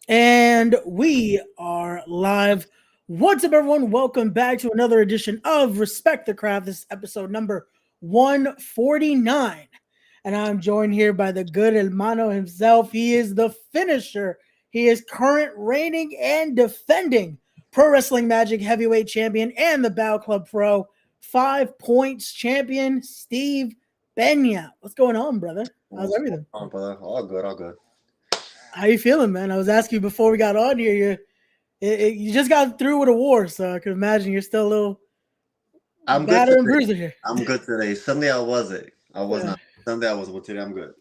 And we are live. What's up, everyone? Welcome back to another edition of Respect the Craft. This is episode number 149. And I'm joined here by the good hermano himself. He is the finisher. He is current reigning and defending Pro Wrestling Magic Heavyweight Champion and the Battle Club Pro 5 points champion, Steve Peña. What's going on, brother? How's What's going everything? on, brother? All good, all good. How you feeling, man? I was asking you before we got on here. You just got through with a war, so I could imagine you're still a little I'm good batter and today. bruiser here. I'm good today. Sunday I wasn't. I was Yeah, not. Sunday I was, but today I'm good.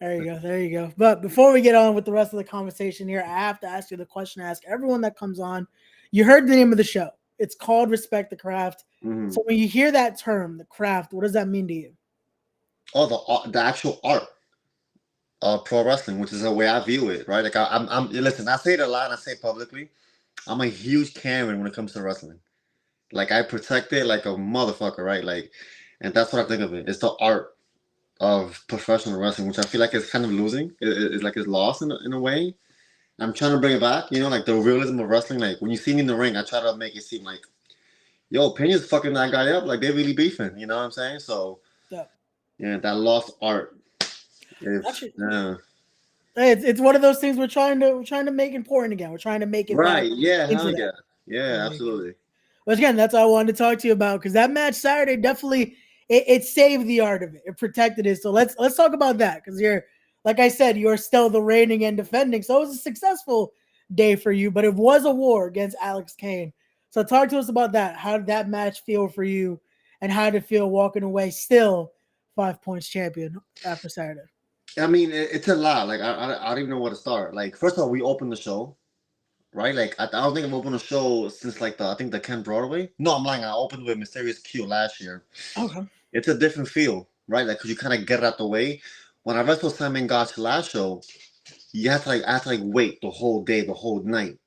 there you go, there you go. But before we get on with the rest of the conversation here, I have to ask you the question I ask everyone that comes on. You heard the name of the show. It's called Respect the Craft. hmm So when you hear that term, the craft, what does that mean to you? Oh, the actual art of pro wrestling, which is the way I view it, right? Like I'm. Listen, I say it a lot, and I say it publicly. I'm a huge Karen when it comes to wrestling. Like I protect it like a motherfucker, right? Like, and that's what I think of it. It's the art of professional wrestling, which I feel like it's kind of losing. It's like it's lost in a way. I'm trying to bring it back, like the realism of wrestling. Like when you see me in the ring, I try to make it seem like, yo, Peña's fucking that guy up. Like they're really beefing. You know what I'm saying? So Yeah, yeah, that lost art. If actually, yeah, it's one of those things we're trying to make important again. We're trying to make it back right, yeah, into hell that. yeah, yeah, There you go. absolutely. But again, that's what I wanted to talk to you about because that match Saturday definitely it saved the art of it. It protected it. So let's talk about that because you're like I said, you're still the reigning and defending. So it was a successful day for you, but it was a war against Alex Kane. So talk to us about that. How did that match feel for you, and how did it feel walking away still 5 points champion after Saturday? I mean, it's a lot. Like I don't even know where to start. Like first of all, we opened the show, right? Like I don't think I've opened a show since like the I think the Ken Broadway. No, I'm lying. I opened with Mysterious Q last year. Okay. It's a different feel, right? Like, cause you kind of get it out the way. When I wrestled Simon Gotch last show, you have to like I have to like wait the whole day, the whole night.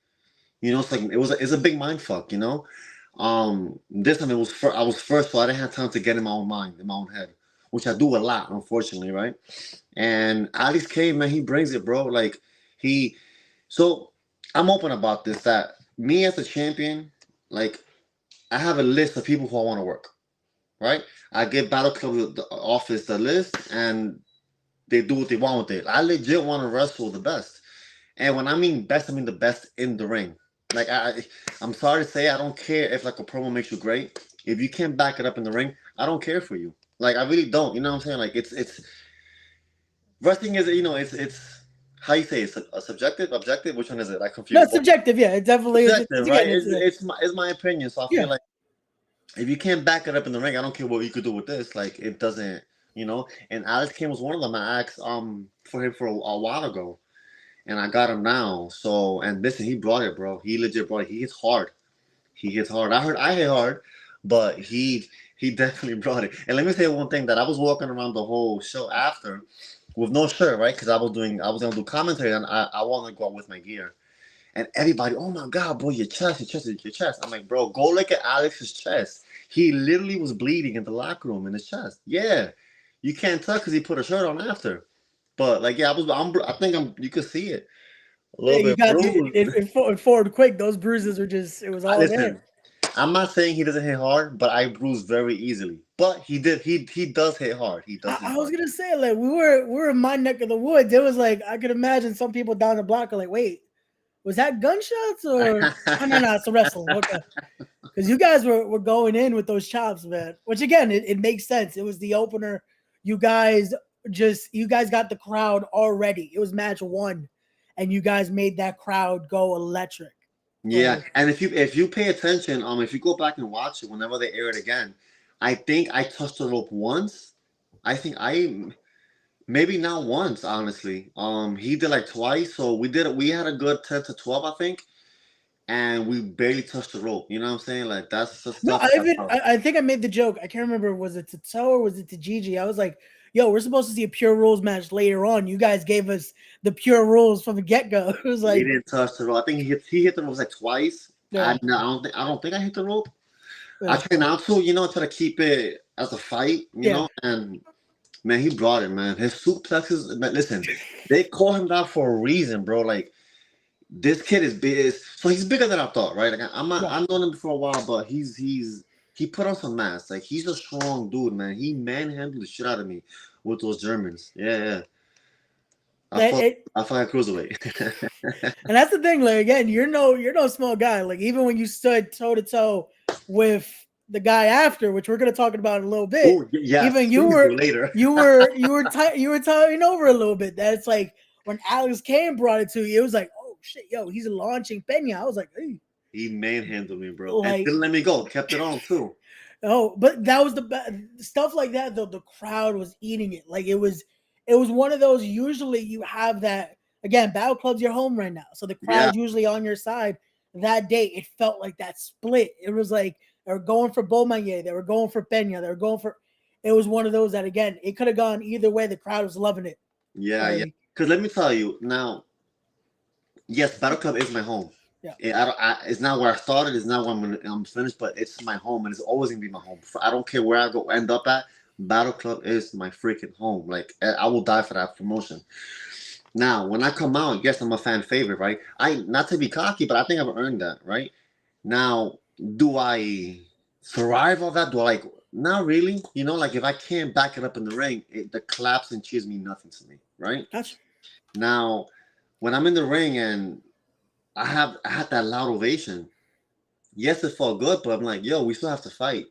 It's like it's a big mind fuck. This time I was first, so I didn't have time to get in my own mind, in my own head, which I do a lot, unfortunately, right? And Alex K, man, he brings it, bro. Like he, so I'm open about this. That me as a champion, like I have a list of people who I want to work, right? I give Battle Club the office the list, and they do what they want with it. I legit want to wrestle the best. And when I mean best, I mean the best in the ring. Like I'm sorry to say, I don't care if like a promo makes you great. If you can't back it up in the ring, I don't care for you. Like I really don't. You know what I'm saying? Like it's wrestling is it's how you say it's a subjective, objective. Which one is it? I No, confuse it's both. subjective. Yeah, it definitely is. Subjective, It's right? again, It's my opinion. So I yeah. feel like if you can't back it up in the ring, I don't care what you could do with this. Like it doesn't. And Alex King was one of them. I asked for him for a while ago, and I got him now. So and listen, he brought it, bro. He legit brought it. He hits hard. He hits hard. I heard I hit hard, but he definitely brought it. And let me say one thing that I was walking around the whole show after with no shirt, right? Because I was gonna do commentary, and I wanted to go out with my gear. And everybody, oh my god, bro, your chest, your chest, your chest. I'm like, bro, go look at Alex's chest. He literally was bleeding in the locker room in his chest. Yeah, you can't tell because he put a shirt on after. But like, yeah, I think you could see it a Yeah, little you bit got bruised. it forward quick. Those bruises were just it was all there. Listen, I'm not saying he doesn't hit hard, but I bruise very easily. But he did. He does hit hard. He does hit I was hard. gonna say like we were in my neck of the woods. It was like I could imagine some people down the block are like, wait, was that gunshots or oh no, it's a wrestling. Okay. Because you guys were going in with those chops, man. Which again, it makes sense. It was the opener. You guys you guys got the crowd already. It was match one, and you guys made that crowd go electric. Yeah, So and if you pay attention, if you go back and watch it whenever they air it again, I think I touched the rope once. I think I maybe not once, honestly. He did like twice, so we had a good 10 to 12, I think, and we barely touched the rope. You know what I'm saying? Like that's the no, stuff that. I think I made the joke. I can't remember was it to Toe or was it to Gigi? I was like, "Yo, we're supposed to see a pure rules match later on. You guys gave us the pure rules from the get go." It was We like, didn't touch the rope. I think he hit the rope like twice. yeah, I don't think I hit the rope. I yeah, try not to, try to keep it as a fight, yeah. and man, he brought it, man. His suplexes, man, listen, they call him that for a reason, bro. Like This kid is big. So he's bigger than I thought, right? Like I'm not, Right. I've known him for a while, but he put on some mass. Like he's a strong dude, man. He manhandled the shit out of me with those Germans. Yeah, yeah. I It, fought it- I fought at cruiserweight. and that's the thing. Like again, you're no small guy. Like even when you stood toe to toe with the guy after, which we're gonna talk about in a little bit, Oh yes, even please do later. you were tying over a little bit. That's like when Alex Kane brought it to you, it was like, oh shit, yo, he's launching Peña. I was like, hey, He manhandled me, bro, and like didn't let me go. Kept it on too. oh, but that was stuff like that. Though the crowd was eating it. Like it was one of those. Usually, you have that again. Battle Club's your home right now, so the Yeah, crowd's usually on your side. That day, it felt like that split. It was like they were going for Beaumanier, they were going for Pena, they were going for. It was one of those that again, it could have gone either way. The crowd was loving it. yeah, yeah. Like Because let me tell you now. Yes, Battle Club is my home. yeah, It's not where I started. It's not where I'm finished, but it's my home, and it's always gonna be my home. I don't care where I go end up at. Battle Club is my freaking home. Like I will die for that promotion. Now, when I come out, yes, I'm a fan favorite, right? I not to be cocky, but I think I've earned that, right? Now, do I thrive on that? Do I like? Not really. You know, like if I can't back it up in the ring, the claps and cheers mean nothing to me, right? that's Now, when I'm in the ring and I had that loud ovation. Yes, it felt good, but I'm like, yo, we still have to fight.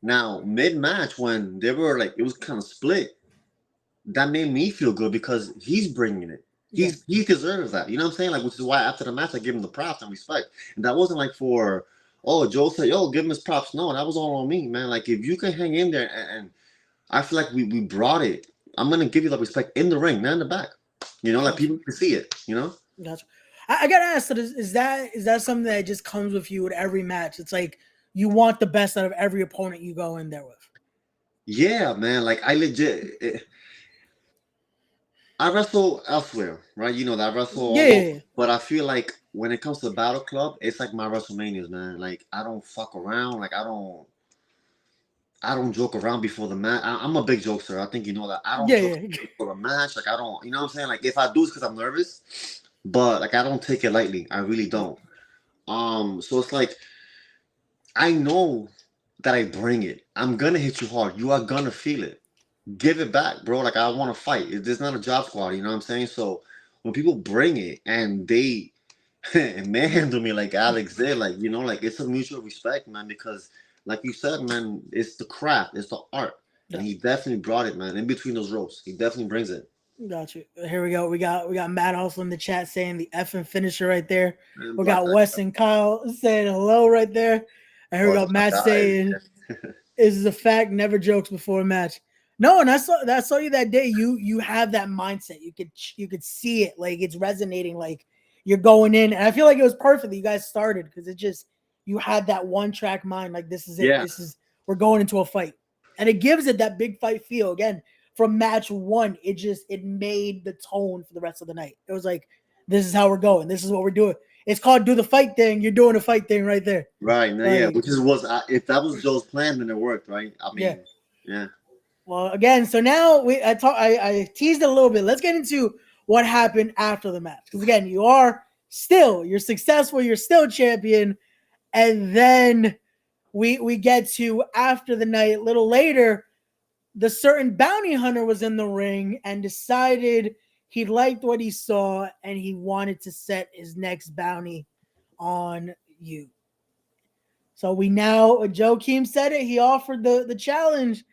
Now, mid match, when they were like, it was kind of split. That made me feel good because he's bringing it. yeah, He deserves that. You know what I'm saying? Like, which is why after the match I give him the props and respect. And that wasn't like for, oh, Joe said, yo, give him his props. No, that was all on me, man. Like if you can hang in there and I feel like we brought it. I'm gonna give you the respect in the ring, not in the back. You know, like that's people can see it. You know. that's. I gotta ask. So is that something that just comes with you with every match? It's like you want the best out of every opponent you go in there with. Yeah, man. Like I legit. I wrestle elsewhere, right? You know that I wrestle Yeah, all yeah, over. yeah. But I feel like when it comes to Battle Club, it's like my WrestleManias, man. Like I don't fuck around. Like I don't joke around before the match. I'm a big jokester. I think you know that. I don't Yeah, joke yeah. before the match. Like I don't, you know what I'm saying? Like if I do, it's because I'm nervous. But like I don't take it lightly. I really Yeah. don't. So it's like I know that I bring it. I'm gonna hit you hard. You are gonna feel it. Give it back, bro. Like I want to fight. It's not a job squad. You know what I'm saying? So when people bring it and they manhandle me like Alex did, like you know, like it's a mutual respect, man. Because like you said, man, it's the craft, it's the art, and Yeah. he definitely brought it, man. In between those ropes, he definitely brings it. Got you. Here we go. We got Matt also in the chat saying the effing finisher right there. Man, We Black got Eye. Wes and Kyle saying hello right there. And here we Oh, go. it's Black Matt Eye. saying, "Is a fact. Never jokes before a match." No, and I saw you that day. You have that mindset. You could see it. Like it's resonating. Like you're going in, and I feel like it was perfect that you guys started because it just you had that one track mind. Like this is it. Yeah, This is we're going into a fight, and it gives it that big fight feel again from match one. It made the tone for the rest of the night. It was like this is how we're going. This is what we're doing. It's called do the fight thing. You're doing a fight thing right there. right. No, yeah, Like which is was if that was Joe's plan, then it worked, right? I yeah. mean, yeah. Well, again, so now I teased it a little bit. Let's get into what happened after the match. Because again, you're successful, you're still champion, and then we get to after the night, a little later, the certain bounty hunter was in the ring and decided he liked what he saw and he wanted to set his next bounty on you. So we now Joakim said it, he offered the challenge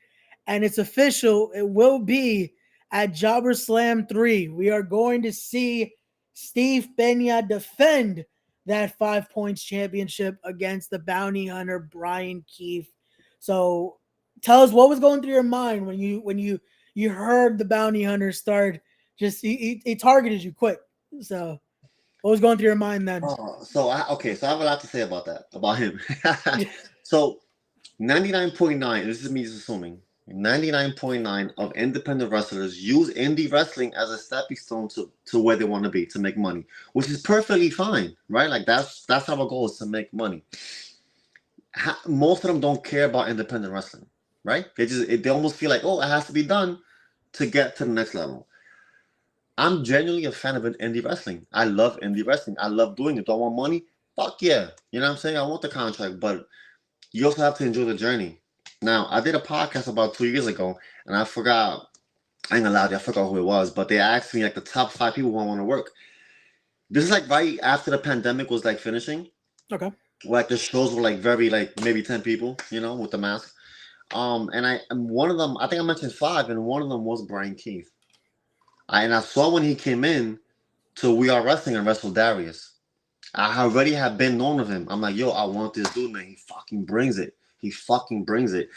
and it's official. It will be at Jobber Slam 3. We are going to see Steve Peña defend that 5 points championship against the bounty hunter Brian Keefe. So tell us what was going through your mind when you heard the bounty hunter start just he targeted you quick. So what was going through your mind then? Oh, so I have a lot to say about that, about him. So 99.9, this is me just assuming, 99.9 of independent wrestlers use indie wrestling as a stepping stone to where they want to be, to make money, which is perfectly fine, right? Like that's our goal, is to make money. Most of them don't care about independent wrestling, right? They almost feel like, oh, it has to be done to get to the next level. I'm genuinely a fan of indie wrestling. I love indie wrestling. I love doing it. Do I want money? Fuck yeah. You know what I'm saying? I want the contract, but you also have to enjoy the journey. Now, I did a podcast about 2 years ago, and I forgot. I ain't gonna lie to you, I forgot who it was, but they asked me like the top 5 people who I want to work. This is like right after the pandemic was like finishing. Okay. Where, like the shows were like very like maybe 10 people, with the mask. And one of them, I think I mentioned five, and one of them was Brian Keith. And I saw when he came in to We Are Wrestling and wrestled Darius. I already have been known of him. I'm like, yo, I want this dude, man. He fucking brings it. He fucking brings it.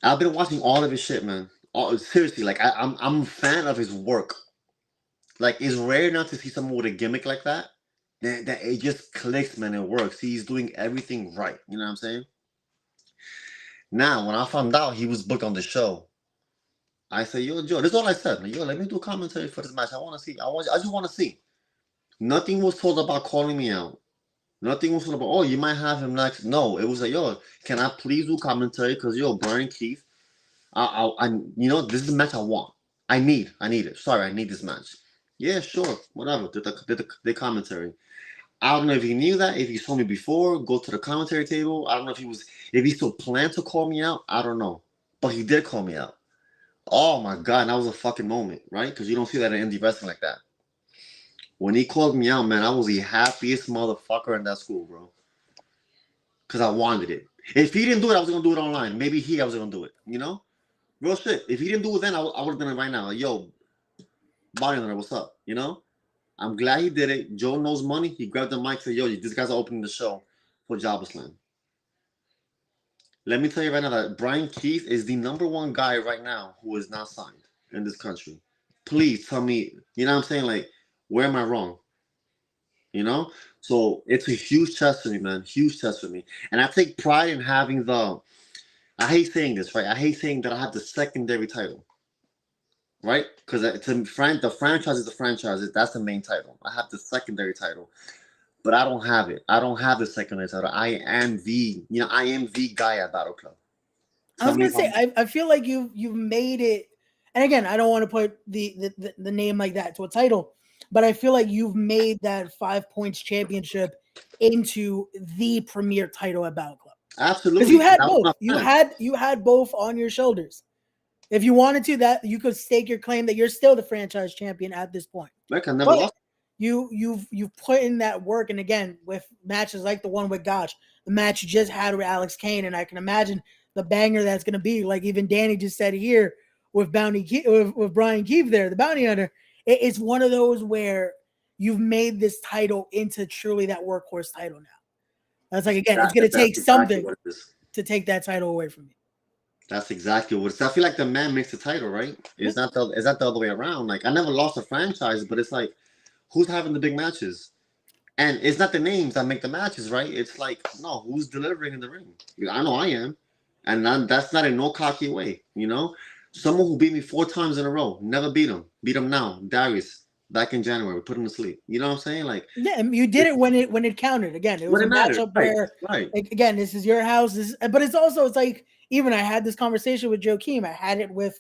I've been watching all of his shit, man. Seriously, like I'm a fan of his work. Like it's rare not to see someone with a gimmick like that. That it just clicks, man. It works. He's doing everything right. You know what I'm saying? Now, when I found out he was booked on the show, I said, yo, Joe, this is all I said. Like, yo, let me do commentary for this match. I want to see. I just want to see. Nothing was told about calling me out. Nothing was told about, oh, you might have him next. No, it was like, yo, can I please do commentary? Because, yo, Brian Keith, this is the match I want. I need it. Sorry, I need this match. Yeah, sure, whatever. Did the commentary. I don't know if he knew that. If he saw me before, go to the commentary table. I don't know if he still planned to call me out. I don't know, but he did call me out. Oh my god, that was a fucking moment, right? Because you don't see that in indie wrestling like that. When he called me out, man, I was the happiest motherfucker in that school, bro. Because I wanted it. If he didn't do it, I was gonna do it online. Maybe I was gonna do it. Real shit. If he didn't do it then, I would have done it right now. Like, yo, body hunter, what's up? I'm glad he did it. Joe knows money. He grabbed the mic and said, yo, these guys are opening the show for Jobber Slam. Let me tell you right now that Brian Keith is the number one guy right now who is not signed in this country. Please tell me, you know what I'm saying? Like, where am I wrong? So it's a huge test for me, man. Huge test for me. And I take pride in having I hate saying this, right? I hate saying that I have the secondary title. Right? Because the franchise is the franchise. That's the main title. I have the secondary title. But I don't have it. I don't have the secondary title. I am the guy at Battle Club. I was gonna say, I feel like you've made it, and again, I don't want to put the name like that to a title, but I feel like you've made that 5 points championship into the premier title at Battle Club. Absolutely. Because you had both. You had both on your shoulders. If you wanted to, that you could stake your claim that you're still the franchise champion at this point. Like I never lost. You've put in that work, and again, with matches like the one with Gotch, the match you just had with Alex Kane, and I can imagine the banger that's going to be. Like even Danny just said here with with Brian Keefe there, the bounty hunter. It's one of those where you've made this title into truly that workhorse title now. That's like, again, it's going to take something to take that title away from you. That's exactly what it is. I feel like the man makes the title, right? Is that the other way around? Like I never lost a franchise, but it's like, who's having the big matches? And it's not the names that make the matches, right? It's like, no, who's delivering in the ring? I know I am. And that's not in no cocky way, Someone who beat me 4 times in a row, never beat him. Beat him now. Darius, back in January, put him to sleep. You know what I'm saying? Like, yeah, you did it when it counted. Again, it was a matchup where, like, again, this is your house. But it's also, it's like, even I had this conversation with Joakim. I had it with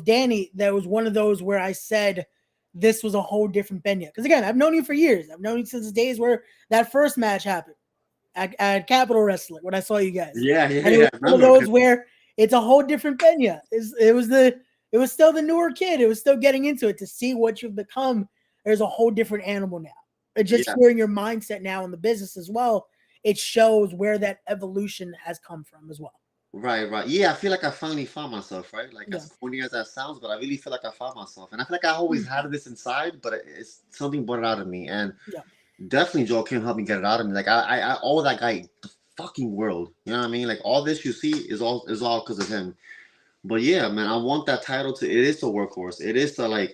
Danny. That was one of those where I said this was a whole different Peña. Because again, I've known you for years. I've known you since the days where that first match happened at Capital Wrestling when I saw you guys. Yeah. And it was one of those where it's a whole different Peña. It was still the newer kid. It was still getting into it. To see what you've become, there's a whole different animal now. And just hearing your mindset now in the business as well, it shows where that evolution has come from as well. Right. Yeah, I feel like I finally found myself, right? Like, as corny as that sounds, but I really feel like I found myself. And I feel like I always had this inside, but it's something brought it out of me. And definitely Joakim helped me get it out of me. Like, I owe that guy the fucking world. You know what I mean? Like, all this you see is all because of him. But yeah, man, I want that title it is the workhorse. It is the,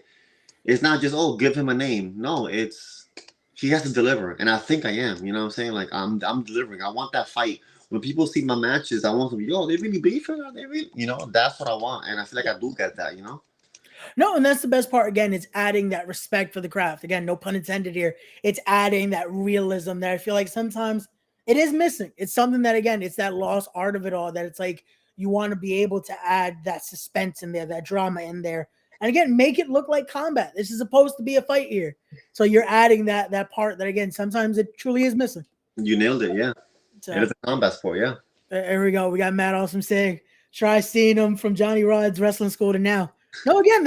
it's not just, give him a name. No, he has to deliver. And I think I am, you know what I'm saying? Like, I'm delivering. I want that fight. When people see my matches, I want them to be, they really beefing? Are they really? That's what I want. And I feel like I do get that, No, and that's the best part. Again, it's adding that respect for the craft. Again, no pun intended here. It's adding that realism that I feel like sometimes it is missing. It's something that, again, it's that lost art of it all, that it's like you want to be able to add that suspense in there, that drama in there, And again, make it look like combat. This is supposed to be a fight here. So you're adding that part that, again, sometimes it truly is missing. You nailed it, yeah. So It is a combat sport, yeah. there we go. We got Matt Awesome saying, try seeing him from Johnny Rod's wrestling school to now. No, again,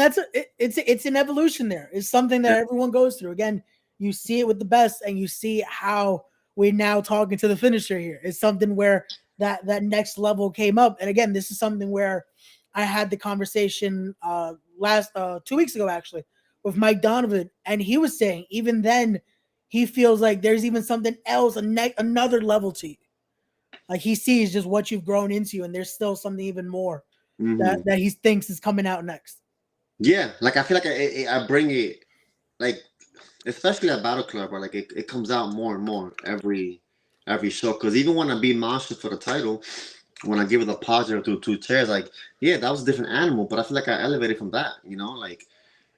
it's an evolution there. It's something that everyone goes through. Again, you see it with the best, and you see how we're now talking to the finisher here. It's something where that next level came up. And again, this is something where I had the conversation last 2 weeks ago, actually, with Mike Donovan, and he was saying even then he feels like there's even something else, another level to you. Like he sees just what you've grown into, and there's still something even more that he thinks is coming out next. Yeah, like I feel like I bring it, like especially at Battle Club, where like it comes out more and more every show. Because even when I beat Monster for the title, when I give it a positive to 2 chairs, like yeah, that was a different animal, but I feel like I elevated from that, you know, like,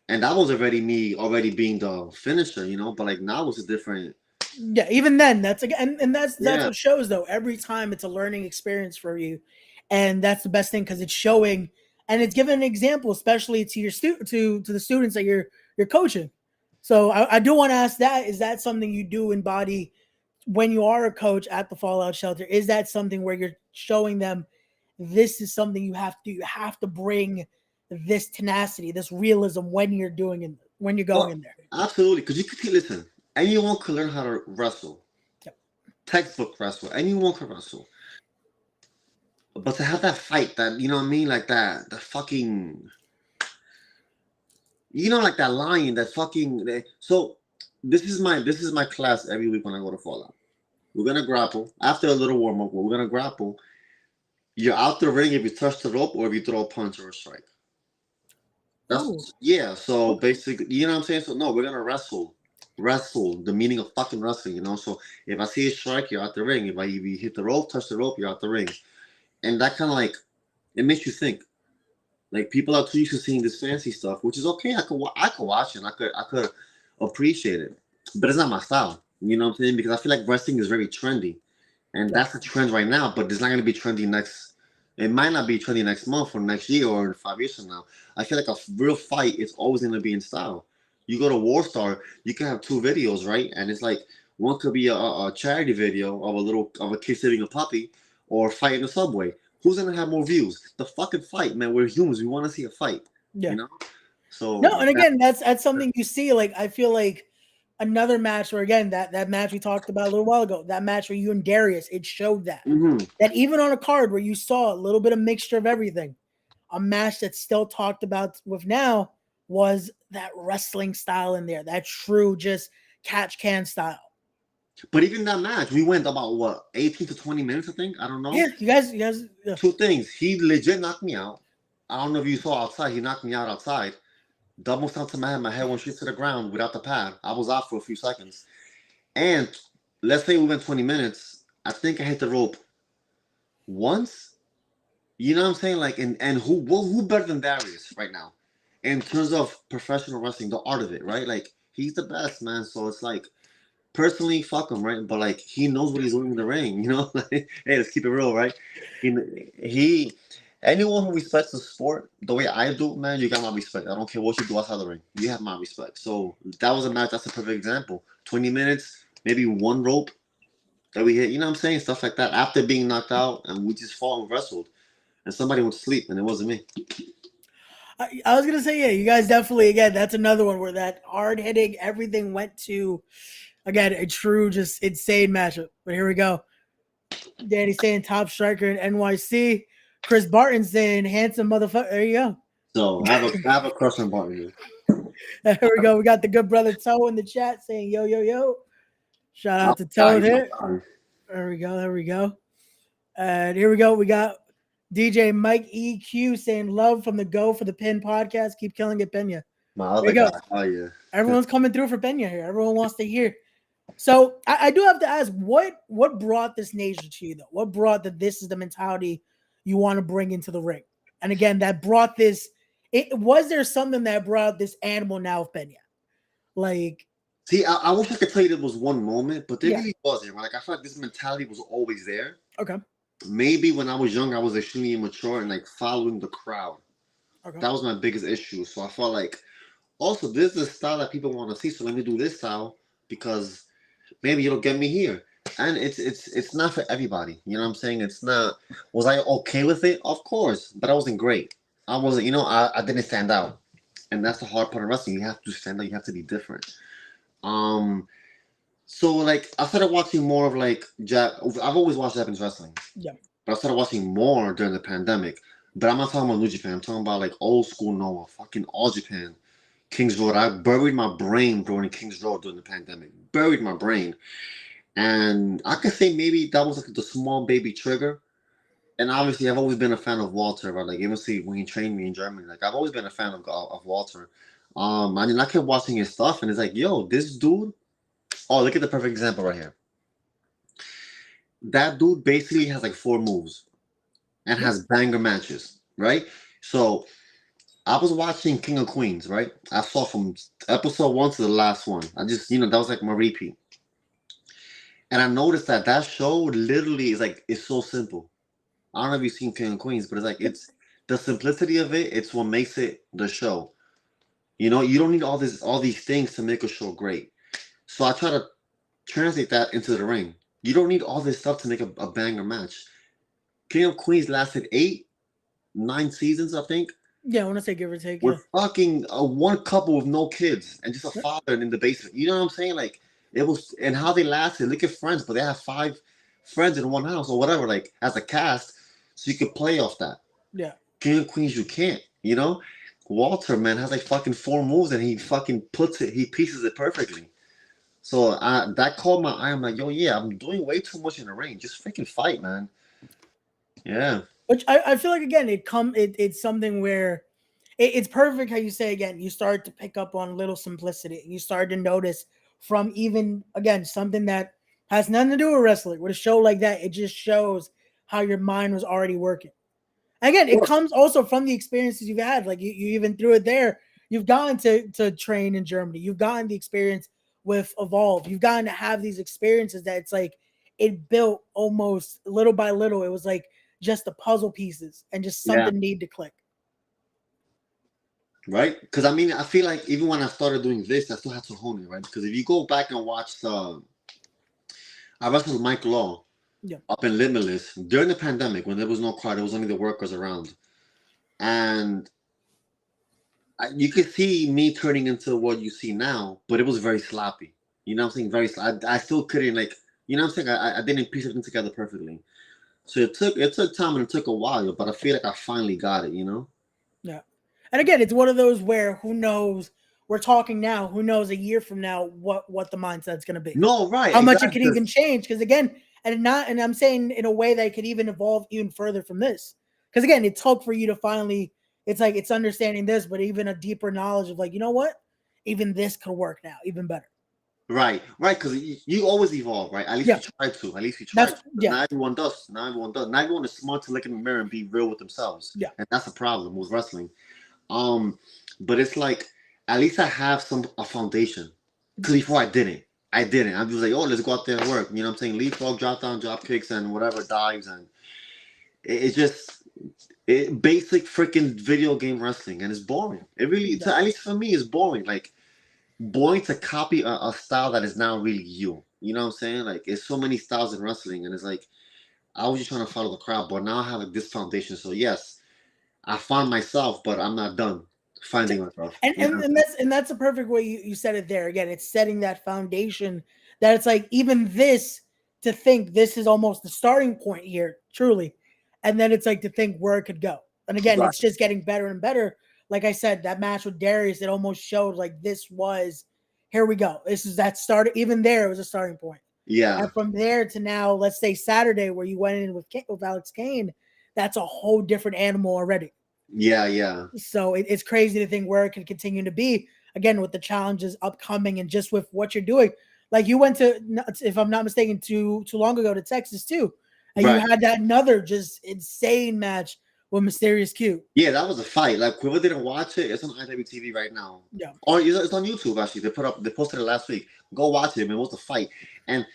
and that was already me being the finisher, you know, but like now it's a different. Yeah, even then, that's again, and that's what shows though. Every time it's a learning experience for you, and that's the best thing because it's showing and it's giving an example, especially to your to the students that you're coaching. So I do want to ask that: is that something you do embody when you are a coach at the Fallout Shelter? Is that something where you're showing them this is something you have to bring this tenacity, this realism when you're doing it, when you're going in there? Absolutely, because you could listen. Anyone could learn how to wrestle. Yep. Textbook wrestle. Anyone could wrestle. But to have that fight, that, you know what I mean, like that, the fucking, you know, like that lion, that fucking. So this is my class every week when I go to Fallout. We're gonna grapple after a little warm up. We're gonna grapple. You're out the ring if you touch the rope or if you throw a punch or a strike. Yeah. So basically, you know what I'm saying. So no, we're gonna wrestle. The meaning of fucking wrestling, you know. So if I see a strike, you're out the ring. If you hit the rope, touch the rope, you're out the ring. And that kind of like, it makes you think. Like people are too used to seeing this fancy stuff, which is okay. I could watch it. I could appreciate it, but it's not my style. You know what I'm saying? Because I feel like wrestling is very trendy, and that's the trend right now. But it's not going to be trendy next. It might not be trendy next month or next year or 5 years from now. I feel like a real fight is always going to be in style. You go to Warstar, you can have 2 videos, right? And it's like one could be a charity video of a kid saving a puppy, or fight in the subway. Who's gonna have more views? The fucking fight, man. We're humans. We want to see a fight. Yeah. You know. So no, and again, that's something you see. Like I feel like another match where again that match we talked about a little while ago, that match where you and Darius, it showed that that even on a card where you saw a little bit of mixture of everything, a match that's still talked about with now was that wrestling style in there, that true just catch can style. But even that match, we went about what 18 to 20 minutes, I think. I don't know. Yeah, you guys. Yeah. 2 things. He legit knocked me out. I don't know if you saw outside. He knocked me out outside. Double stomp to my head. My head went straight to the ground without the pad. I was out for a few seconds. And let's say we went 20 minutes. I think I hit the rope once. You know what I'm saying? Like, and who better than Darius right now in terms of professional wrestling, the art of it, right? Like, he's the best, man. So it's like, personally, fuck him, right? But like, he knows what he's doing in the ring, you know. Hey, let's keep it real, right? He anyone who respects the sport the way I do, man, you got my respect. I don't care what you do outside the ring, you have my respect. So that was a match. That's a perfect example. 20 minutes, maybe 1 rope that we hit. You know what I'm saying? Stuff like that. After being knocked out, and we just fought and wrestled, and somebody went to sleep, and it wasn't me. I was gonna say, yeah, you guys definitely. Again, that's another one where that hard hitting, everything went to. Again, a true, just insane matchup. But here we go. Danny saying top striker in NYC. Chris Barton saying handsome motherfucker. There you go. So I have a crush on Barton. Here we go. We got the good brother Toe in the chat saying yo yo yo. Shout out to Toe here. There we go. There we go. And here we go. We got DJ Mike EQ saying love from the Go for the Pin podcast. Keep killing it, Peña. My other guy. Oh yeah. Everyone's coming through for Peña here. Everyone wants to hear. So I do have to ask, what brought this nature to you, though? What brought that this is the mentality you want to bring into the ring? And again, that brought this. Was there something that brought this animal now of Peña? Like, see, I wish I could tell you there was one moment, but there really wasn't. Like, I feel like this mentality was always there. Okay. Maybe when I was young, I was extremely immature and like following the crowd. Okay. That was my biggest issue. So I felt like, also, this is the style that people want to see. So let me do this style because maybe it'll get me here. And it's not for everybody. You know what I'm saying? It's not. Was I okay with it? Of course, but I wasn't great. I wasn't. I didn't stand out, and that's the hard part of wrestling. You have to stand out. You have to be different. Um. So like, I started watching more of like I've always watched Japanese wrestling. Yeah. But I started watching more during the pandemic. But I'm not talking about New Japan. I'm talking about like old school Noah, fucking All Japan, Kings Road. I buried my brain during Kings Road during the pandemic. Buried my brain. And I could say maybe that was like the small baby trigger. And obviously, I've always been a fan of Walter. Right? Like, even see when he trained me in Germany, like I've always been a fan of Walter. I mean, I kept watching his stuff, and it's like, yo, this dude. Oh, look at the perfect example right here. That dude basically has like 4 moves and has banger matches, right? So I was watching King of Queens, right? I saw from episode 1 to the last one. I just, that was like my repeat. And I noticed that show literally is like, it's so simple. I don't know if you've seen King of Queens, but it's like, it's the simplicity of it. It's what makes it the show. You don't need all these things to make a show great. So I try to translate that into the ring. You don't need all this stuff to make a banger match. King of Queens lasted 9 seasons, I think. Yeah, I want to say give or take. With fucking one couple with no kids and just a father in the basement. You know what I'm saying? Like, it was, and how they lasted. Look at Friends, but they have 5 friends in one house or whatever, like as a cast, so you could play off that. Yeah. King of Queens, you can't. Walter, man, has like fucking 4 moves and he fucking he pieces it perfectly. So that caught my eye. I'm like, yo, yeah, I'm doing way too much in the ring. Just freaking fight, man. Yeah. Which I feel like, again, it's something where it's perfect how you say, again, you start to pick up on little simplicity. You start to notice from, even, again, something that has nothing to do with wrestling. With a show like that, it just shows how your mind was already working. Again, it comes also from the experiences you've had. Like, you even threw it there. You've gotten to train in Germany. You've gotten the experience with Evolve. You've gotten to have these experiences that it's like it built almost little by little. It was like just the puzzle pieces and just something need to click. Right? Because I mean, I feel like even when I started doing this, I still had to hone it, right? Because if you go back and watch I wrestled Mike Law up in Limitless during the pandemic when there was no crowd, there was only the workers around. And you could see me turning into what you see now, but it was very sloppy. You know what I'm saying? Very sloppy. I still couldn't, like, you know what I'm saying? I didn't piece everything together perfectly. So it took time and it took a while, but I feel like I finally got it, Yeah. And again, it's one of those where who knows, we're talking now, who knows a year from now what the mindset's going to be. No, right. How much it could even change. Because again, and I'm saying in a way that it could even evolve even further from this. Because again, it took for you to finally, it's like, it's understanding this, but even a deeper knowledge of like, you know what? Even this could work now, even better. Right. Because you always evolve, right? At least you try to. At least you try to. Not everyone does. Not everyone is smart to look in the mirror and be real with themselves. Yeah. And that's a problem with wrestling. But it's like, at least I have a foundation. Because before I didn't. I was like, oh, let's go out there and work. You know what I'm saying? Leapfrog, drop down, drop kicks, and whatever, dives. And it's just basic freaking video game wrestling. And it's boring. It really, at least for me, it's boring. Like, boring to copy a style that is now really you. You know what I'm saying? Like, there's so many styles in wrestling. And it's like, I was just trying to follow the crowd. But now I have like this foundation. So, yes, I found myself, but I'm not done finding myself. And that's a perfect way you said it there. Again, it's setting that foundation that it's like, even this, to think this is almost the starting point here, truly. And then it's like to think where it could go. And again, it's just getting better and better. Like I said, that match with Darius, it almost showed like this was, here we go. This is that start. Even there, it was a starting point. Yeah. And from there to now, let's say Saturday, where you went in with Alex Kane, that's a whole different animal already. Yeah. So it's crazy to think where it could continue to be, again, with the challenges upcoming and just with what you're doing. Like, you went to, if I'm not mistaken, too long ago to Texas too. And you had that another just insane match with Mysterious Q. Yeah, that was a fight. Like, whoever didn't watch it, it's on IWTV right now. Yeah. Or it's on YouTube, actually. They posted it last week. Go watch it, man. It was a fight. And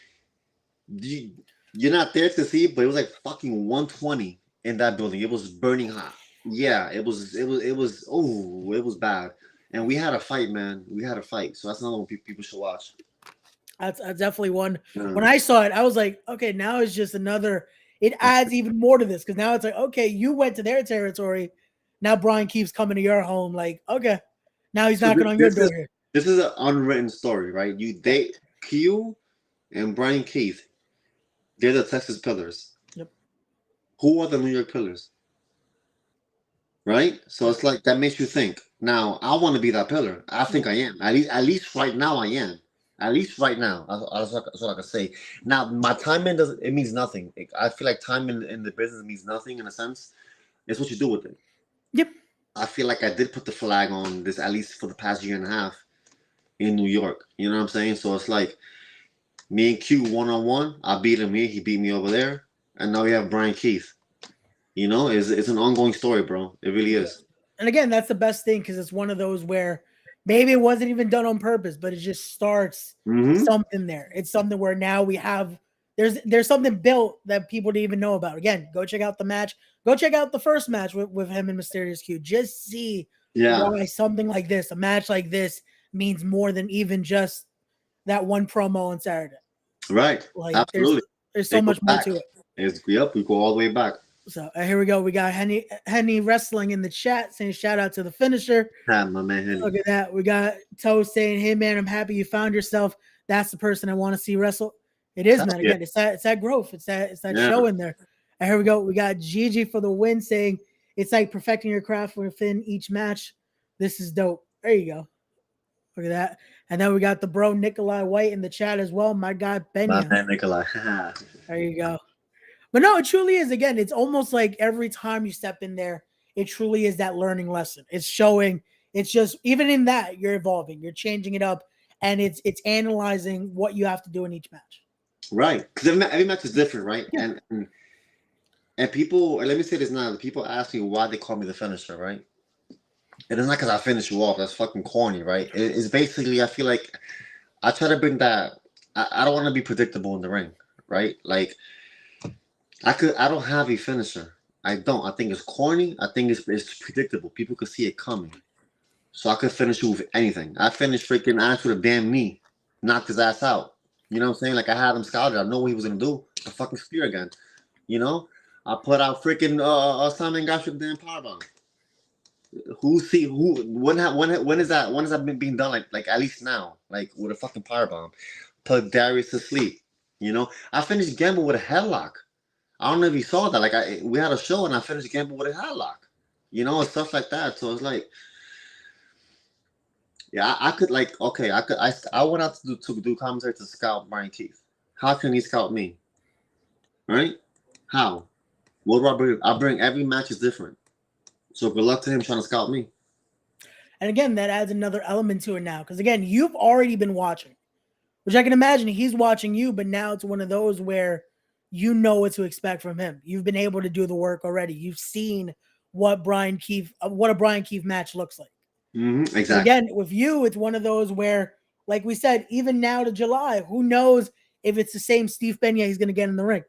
you're not there to see it, but it was like fucking 120 in that building. It was burning hot. Yeah, it was bad. And we had a fight, man. We had a fight. So that's another one people should watch. That's definitely one. Yeah. When I saw it, I was like, okay, now it's just another. It adds even more to this because now it's like, okay, you went to their territory. Now Brian keeps coming to your home. Like, okay, now he's So knocking on your door here. this is an unwritten story, right? You date Q and Brian Keith. They're the Texas Pillars. Yep. Who are the New York Pillars? Right? So it's like that makes you think. Now I want to be that pillar. I think I am. At least right now I am. At least right now. That's what I can say. Now my time in doesn't it means nothing. I feel like time in the business means nothing in a sense. It's what you do with it. Yep. I feel like I did put the flag on this at least for the past year and a half in New York. You know what I'm saying? So it's like me and Q 1-on-1. I beat him here. He beat me over there. And now we have Brian Keith. You know, it's an ongoing story, bro. It really is. And again, that's the best thing because it's one of those where maybe it wasn't even done on purpose, but it just starts something there. It's something where now we have there's something built that people didn't even know about. Again, go check out the match. Go check out the first match with him and Mysterious Q. Just see why something like this, a match like this, means more than even just that one promo on Saturday. Right. Like absolutely. There's so much more to it. Yep, we go all the way back. So here we go. We got Henny Wrestling in the chat saying shout out to the finisher. My man Henny. Look at that. We got Toe saying, "Hey man, I'm happy you found yourself. That's the person I want to see wrestle." It is, man. Again, it's that growth. It's that show in there. And here we go. We got Gigi for the win saying it's like perfecting your craft within each match. This is dope. There you go. Look at that. And then we got the bro Nikolai White in the chat as well. My guy Peña. My man Nikolai. There you go. But no, it truly is. Again, it's almost like every time you step in there, it truly is that learning lesson. It's showing. It's just even in that you're evolving, you're changing it up, and it's analyzing what you have to do in each match. Right, because every match is different, right? Yeah. And people, let me say this now: people ask me why they call me the finisher, right? And it's not because I finish you off. That's fucking corny, right? It's basically I feel like I try to bring that. I don't want to be predictable in the ring, right? Like. I don't have a finisher. I don't. I think it's corny. I think it's predictable. People could see it coming. So I could finish you with anything. I finished freaking Ash with a damn knee. Knocked his ass out. You know what I'm saying? Like I had him scouted. I know what he was gonna do. The fucking spear again. You know? I put out freaking Simon Gash with the damn powerbomb. When is that being done like at least now? Like with a fucking powerbomb. Put Darius to sleep. You know? I finished Gamble with a headlock. I don't know if you saw that. Like we had a show and I finished Gamble with a headlock, you know, and stuff like that. So it's like, yeah, I could like, okay, I went out to do commentary to scout Brian Keith. How can he scout me? Right? How? What do I bring? I bring every match is different. So good luck to him trying to scout me. And again, that adds another element to it now. Because again, you've already been watching, which I can imagine he's watching you, but now it's one of those where you know what to expect from him. You've been able to do the work already. You've seen what a Brian Keith match looks like. Exactly. So again, with you, it's one of those where, like we said, even now to July, who knows if it's the same Steve Peña he's going to get in the ring.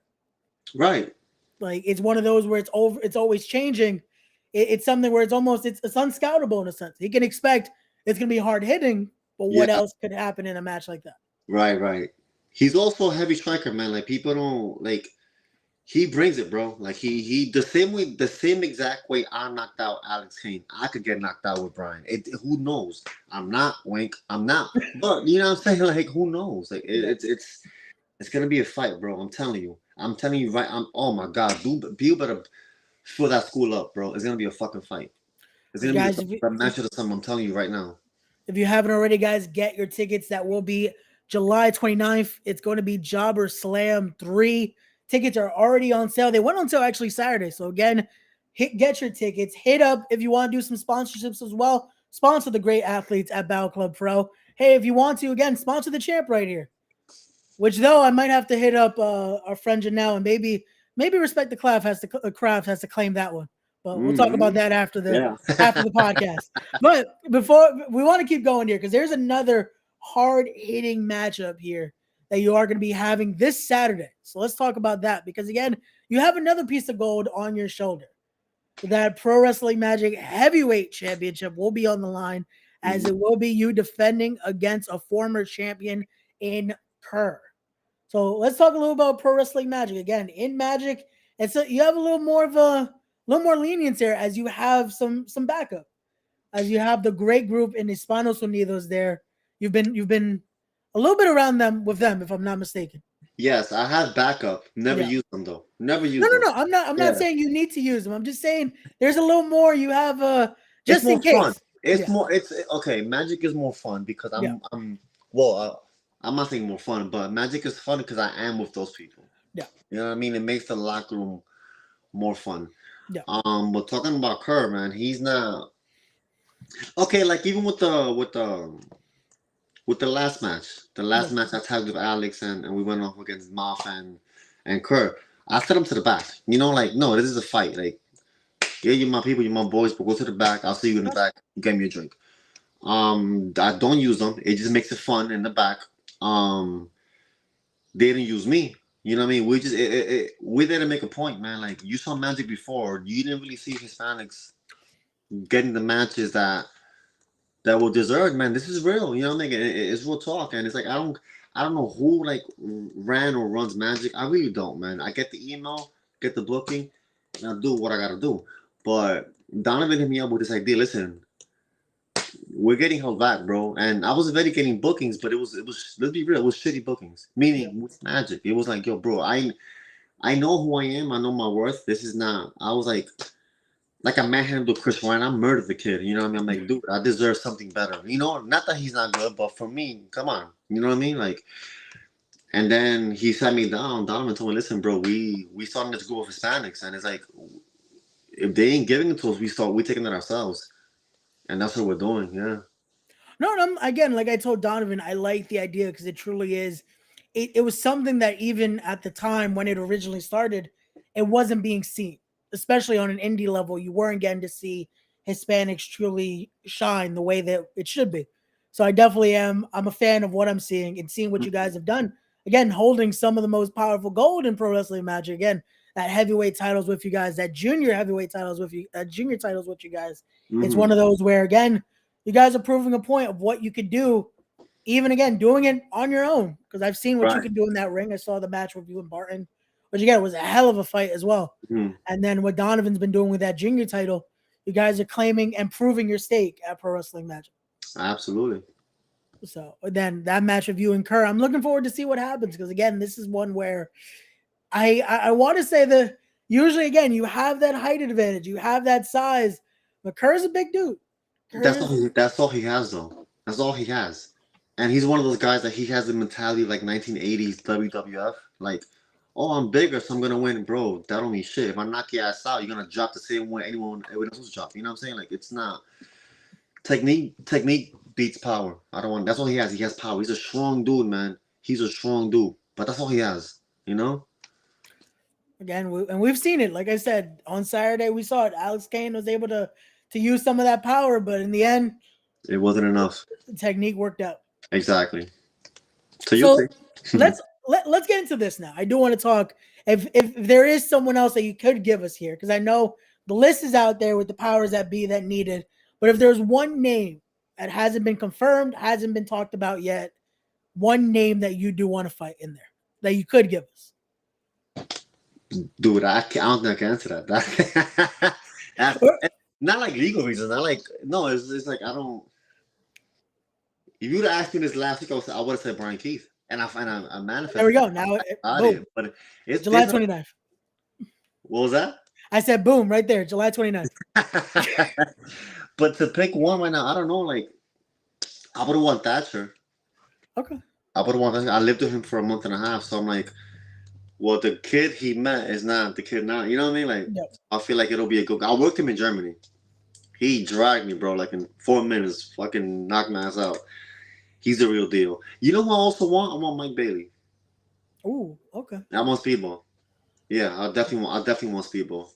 Right. Like it's one of those where it's always changing. It's something where it's unscoutable in a sense. He can expect it's going to be hard hitting, but what else could happen in a match like that? Right. He's also a heavy striker, man. Like people don't like. He brings it, bro. Like he the same exact way I knocked out Alex Kane. I could get knocked out with Brian. Who knows? I'm not Wink. I'm not. But you know what I'm saying? Like who knows? Like it's gonna be a fight, bro. I'm telling you. Right. Oh my God, you better fill that school up, bro. It's gonna be a fucking fight. It's gonna be a match of the summer. I'm telling you right now. If you haven't already, guys, get your tickets. That will be July 29th. It's going to be Jobber Slam 3. Tickets are already on sale. They went on sale actually Saturday. So again, get your tickets. Hit up if you want to do some sponsorships as well. Sponsor the great athletes at Battle Club Pro. Hey, if you want to, again, sponsor the champ right here. Which though I might have to hit up our friend Janelle and maybe Respect the Craft has to claim that one. But we'll talk about that after the podcast. But before we want to keep going here because there's another hard-hitting matchup here that you are going to be having this Saturday. So let's talk about that because again, you have another piece of gold on your shoulder. that Pro Wrestling Magic Heavyweight Championship will be on the line, as it will be you defending against a former champion in Kerr. So let's talk a little about Pro Wrestling Magic. Again, in Magic, you have a little more lenience there, as you have some backup, as you have the great group in Hispanos Unidos there. You've been a little bit around them with them, if I'm not mistaken. Yes, I have backup. Never Yeah. use them though. Never use them. No. I'm not saying you need to use them. I'm just saying there's a little more you have just It's more in case. fun. It's more. It's okay. Magic is more fun because I'm not saying more fun, but Magic is fun because I am with those people. Yeah. You know what I mean? It makes the locker room more fun. Yeah. But talking about Kerr, man, he's not okay. Like even with the last match, I tagged with Alex and we went off against Moff and Kerr. I set him to the back. You know, like no, this is a fight. Like yeah, you're my people, you're my boys, but go to the back. I'll see you in the back. Get me a drink. I don't use them. It just makes it fun in the back. They didn't use me. You know what I mean? We just we didn't make a point, man. Like you saw Magic before, you didn't really see Hispanics getting the matches that were deserved, man. This is real. You know what I mean? It's real talk, and it's like I don't know who like ran or runs Magic. I really don't, man. I get the email, get the booking, and I do what I gotta do. But Donovan hit me up with this idea. Listen, we're getting held back, bro. And I was already getting bookings, but it was let's be real, it was shitty bookings. Meaning with Magic. It was like, yo, bro, I know who I am, I know my worth. This is not I was like I manhandled Chris Ryan. I murdered the kid. You know what I mean? I'm like, dude, I deserve something better. You know, not that he's not good, but for me, come on. You know what I mean? Like, and then he sat me down. Donovan told me, listen, bro, we started this group of Hispanics, and it's like, if they ain't giving it to us, we taking it ourselves. And that's what we're doing, yeah. No, again, like I told Donovan, I like the idea because it truly is. It was something that even at the time when it originally started, it wasn't being seen, especially on an indie level. You weren't getting to see Hispanics truly shine the way that it should be. So I definitely am. I'm a fan of what I'm seeing and seeing what you guys have done. Again, holding some of the most powerful gold in Pro Wrestling Magic. Again, that heavyweight titles with you guys, that junior heavyweight titles with you, junior titles with you guys. Mm-hmm. It's one of those where, again, you guys are proving a point of what you could do, even again, doing it on your own. Because I've seen what you can do in that ring. I saw the match with you and Barton, which again was a hell of a fight as well. Mm-hmm. And then what Donovan's been doing with that junior title, you guys are claiming and proving your stake at Pro Wrestling Magic. Absolutely. So then that match of you and Kerr, I'm looking forward to see what happens. Because again, this is one where I want to say that usually, again, you have that height advantage, you have that size, but Kerr's a big dude. That's all he has, though. That's all he has. And he's one of those guys that he has the mentality like 1980s WWF. Like, oh, I'm bigger, so I'm going to win. Bro, that don't mean shit. If I knock your ass out, you're going to drop the same way everyone else will drop. You know what I'm saying? Like, it's not. Technique beats power. That's all he has. He has power. He's a strong dude, man. He's a strong dude. But that's all he has, you know? Again, we've seen it. Like I said, on Saturday, we saw it. Alex Kane was able to use some of that power, but in the end, it wasn't enough. The technique worked out. Exactly. So let's get into this now. I do want to talk if there is someone else that you could give us here, because I know the list is out there with the powers that be that needed. But if there's one name that hasn't been confirmed, hasn't been talked about yet, one name that you do want to fight in there that you could give us. Dude, I don't think I can answer that. Not like legal reasons. It's like I don't. If you'd have asked me this last week, I would have said Brian Keith, and I manifested. There we go. Now but it's July 29th. What was that? I said boom right there, July 29th. But to pick one right now, I don't know. Like, I would have won Thatcher. Okay. I would have won Thatcher. I lived with him for a month and a half, so I'm like, well, the kid he met is not the kid now. You know what I mean? Like, I feel like it'll be a good. I worked him in Germany. He dragged me, bro. Like in 4 minutes, fucking knocked my ass out. He's the real deal. You know who I also want? I want Mike Bailey. Ooh, okay. I want Speedball. Yeah, I definitely want Speedball.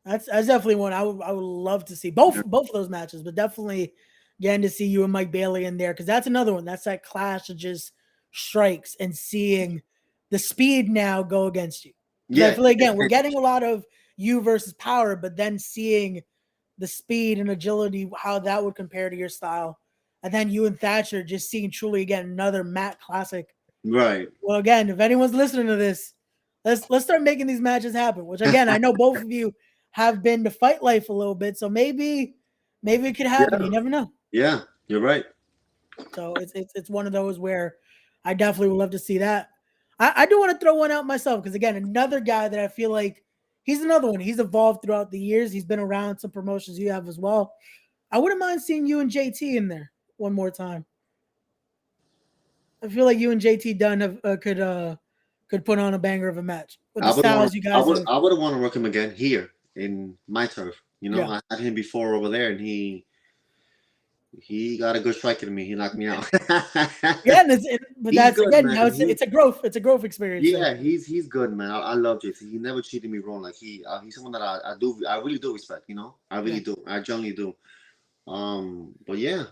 That's definitely one I would love to see. Both of those matches, but definitely getting to see you and Mike Bailey in there, because that's another one. That's that clash of just strikes and seeing the speed now go against you. Yeah, I feel like, again, we're getting a lot of you versus power, but then seeing the speed and agility, how that would compare to your style. And then you and Thatcher just seeing truly again another Matt classic. Right. Well, again, if anyone's listening to this, let's start making these matches happen. Which again, I know both of you have been to Fight Life a little bit, so maybe it could happen. Yeah. You never know. Yeah, you're right. So it's one of those where I definitely would love to see that. I do want to throw one out myself because again, another guy that I feel like he's another one. He's evolved throughout the years. He's been around some promotions you have as well. I wouldn't mind seeing you and JT in there one more time. I feel like you and JT Dunn could put on a banger of a match with the styles you guys have. I would want to work him again here in my turf. You know, Yeah. I had him before over there, and he got a good strike at me. He knocked me out. Yeah, but He's that's good, again man. now it's a growth experience. Yeah, he's good, man. I love JT. He never cheated me wrong. Like he's someone that I really do respect. You know, I really do. I generally do. But yeah.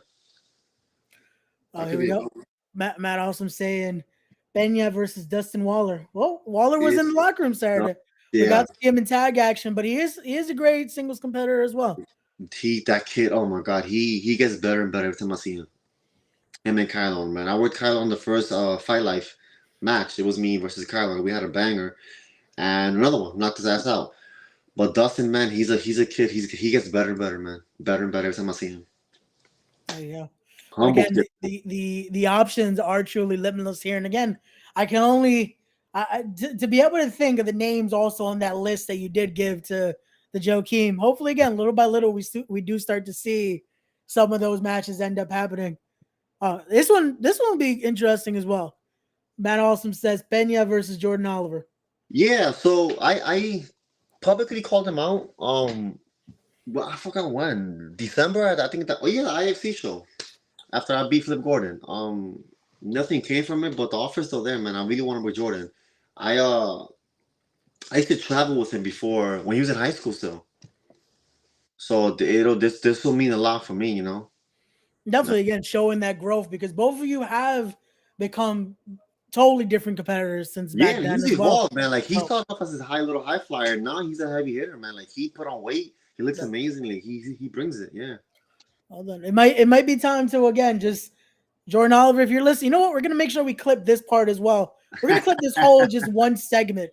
Here we go. Matt Awesome saying Peña versus Dustin Waller. Well, Waller was in the locker room Saturday. Yeah. We got to see him in tag action, but he is a great singles competitor as well. That kid, oh my god, he gets better and better every time I see him. Him and Kylo, man. I worked Kylo on the first Fight Life match. It was me versus Kylo. We had a banger, and another one knocked his ass out. But Dustin, man, he's a kid. He gets better and better, man. Better and better every time I see him. There you go. Humble Again, kid. the options are truly limitless here, and again, I can only to be able to think of the names also on that list that you did give to the Joakim. Hopefully, again, little by little, we do start to see some of those matches end up happening. This one will be interesting as well. Matt Awesome says Peña versus Jordan Oliver. Yeah, so I publicly called him out. Well, I forgot when. December, I think that. Oh yeah, the IFC show. After I beat Flip Gordon. Nothing came from it, but the offer's still there, man. I really want to with Jordan. I used to travel with him before when he was in high school still. So this will mean a lot for me, you know. Definitely, again, showing that growth because both of you have become totally different competitors since back then. He's as evolved, well. man. Like he started off as this little high flyer. Now he's a heavy hitter, man. Like he put on weight. He looks amazingly. He brings it. Yeah. Hold on. It might be time to again just Jordan Oliver, if you're listening, you know what? We're gonna make sure we clip this part as well. We're gonna clip this whole just one segment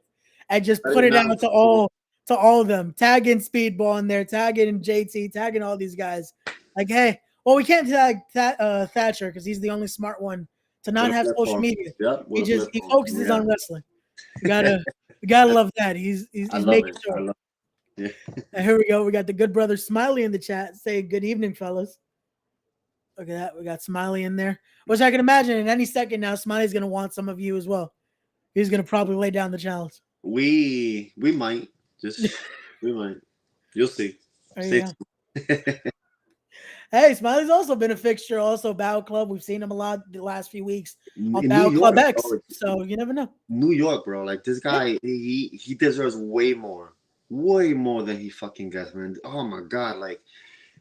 and just put it out to all of them. Tagging Speedball in there, tagging JT, tagging all these guys. Like, hey, well, we can't tag Thatcher because he's the only smart one to not have social media. Yep, he focuses on wrestling. We gotta love that. He's making sure. Yeah. And here we go. We got the good brother Smiley in the chat. Say good evening, fellas. Look at that. We got Smiley in there. Which I can imagine in any second now, Smiley's gonna want some of you as well. He's gonna probably lay down the challenge. We might. We might. You'll see. Hey, Smiley's also been a fixture, also Battle Club. We've seen him a lot the last few weeks on Battle Club X. So you never know. New York, bro. Like this guy, he deserves way more than he fucking gets, man. Oh my god, like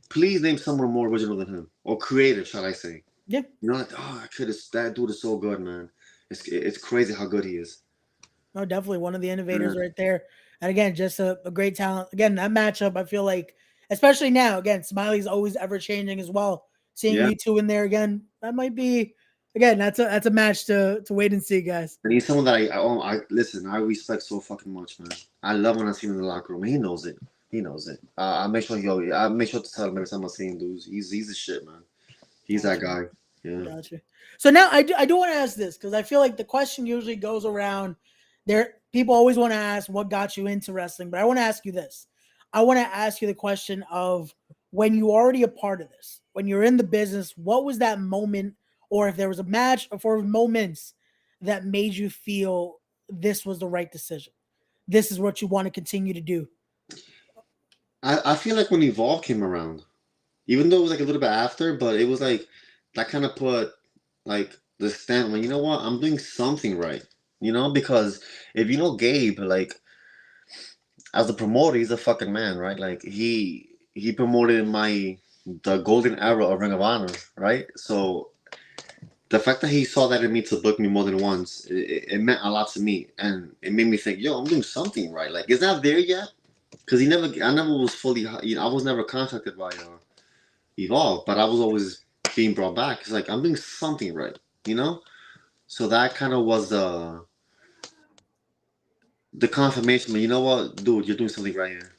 please name someone more original than him or creative, shall I say? Yeah. You know, like that dude is so good, man. It's crazy how good he is. No, definitely one of the innovators right there. And again, just a great talent. Again, that matchup, I feel like, especially now, again, Smiley's always ever changing as well. Seeing you two in there again, that might be again, that's a match to wait and see, guys. And he's someone that I listen, I respect so fucking much, man. I love when I see him in the locker room. He knows it. I make sure to tell him every time I see him, dude. He's the shit, man. He's that guy. Yeah. Gotcha. So now I do want to ask this because I feel like the question usually goes around there. People always want to ask what got you into wrestling, but I want to ask you this. I want to ask you the question of when you already a part of this, when you're in the business, what was that moment, or if there was a match or for moments that made you feel this was the right decision? This is what you want to continue to do. I feel like when Evolve came around, even though it was like a little bit after, but it was like that kind of put like the stamp. Like, you know what? I'm doing something right. You know, because if you know Gabe, like as a promoter, he's a fucking man, right? Like he promoted the golden era of Ring of Honor, right? So the fact that he saw that in me to book me more than once, it meant a lot to me, and it made me think, yo, I'm doing something right. Like it's not there yet, because I never was fully, I was never contacted by Evolve, but I was always being brought back. It's like I'm doing something right, you know. So that kind of was the confirmation. But you know what, dude, you're doing something right here.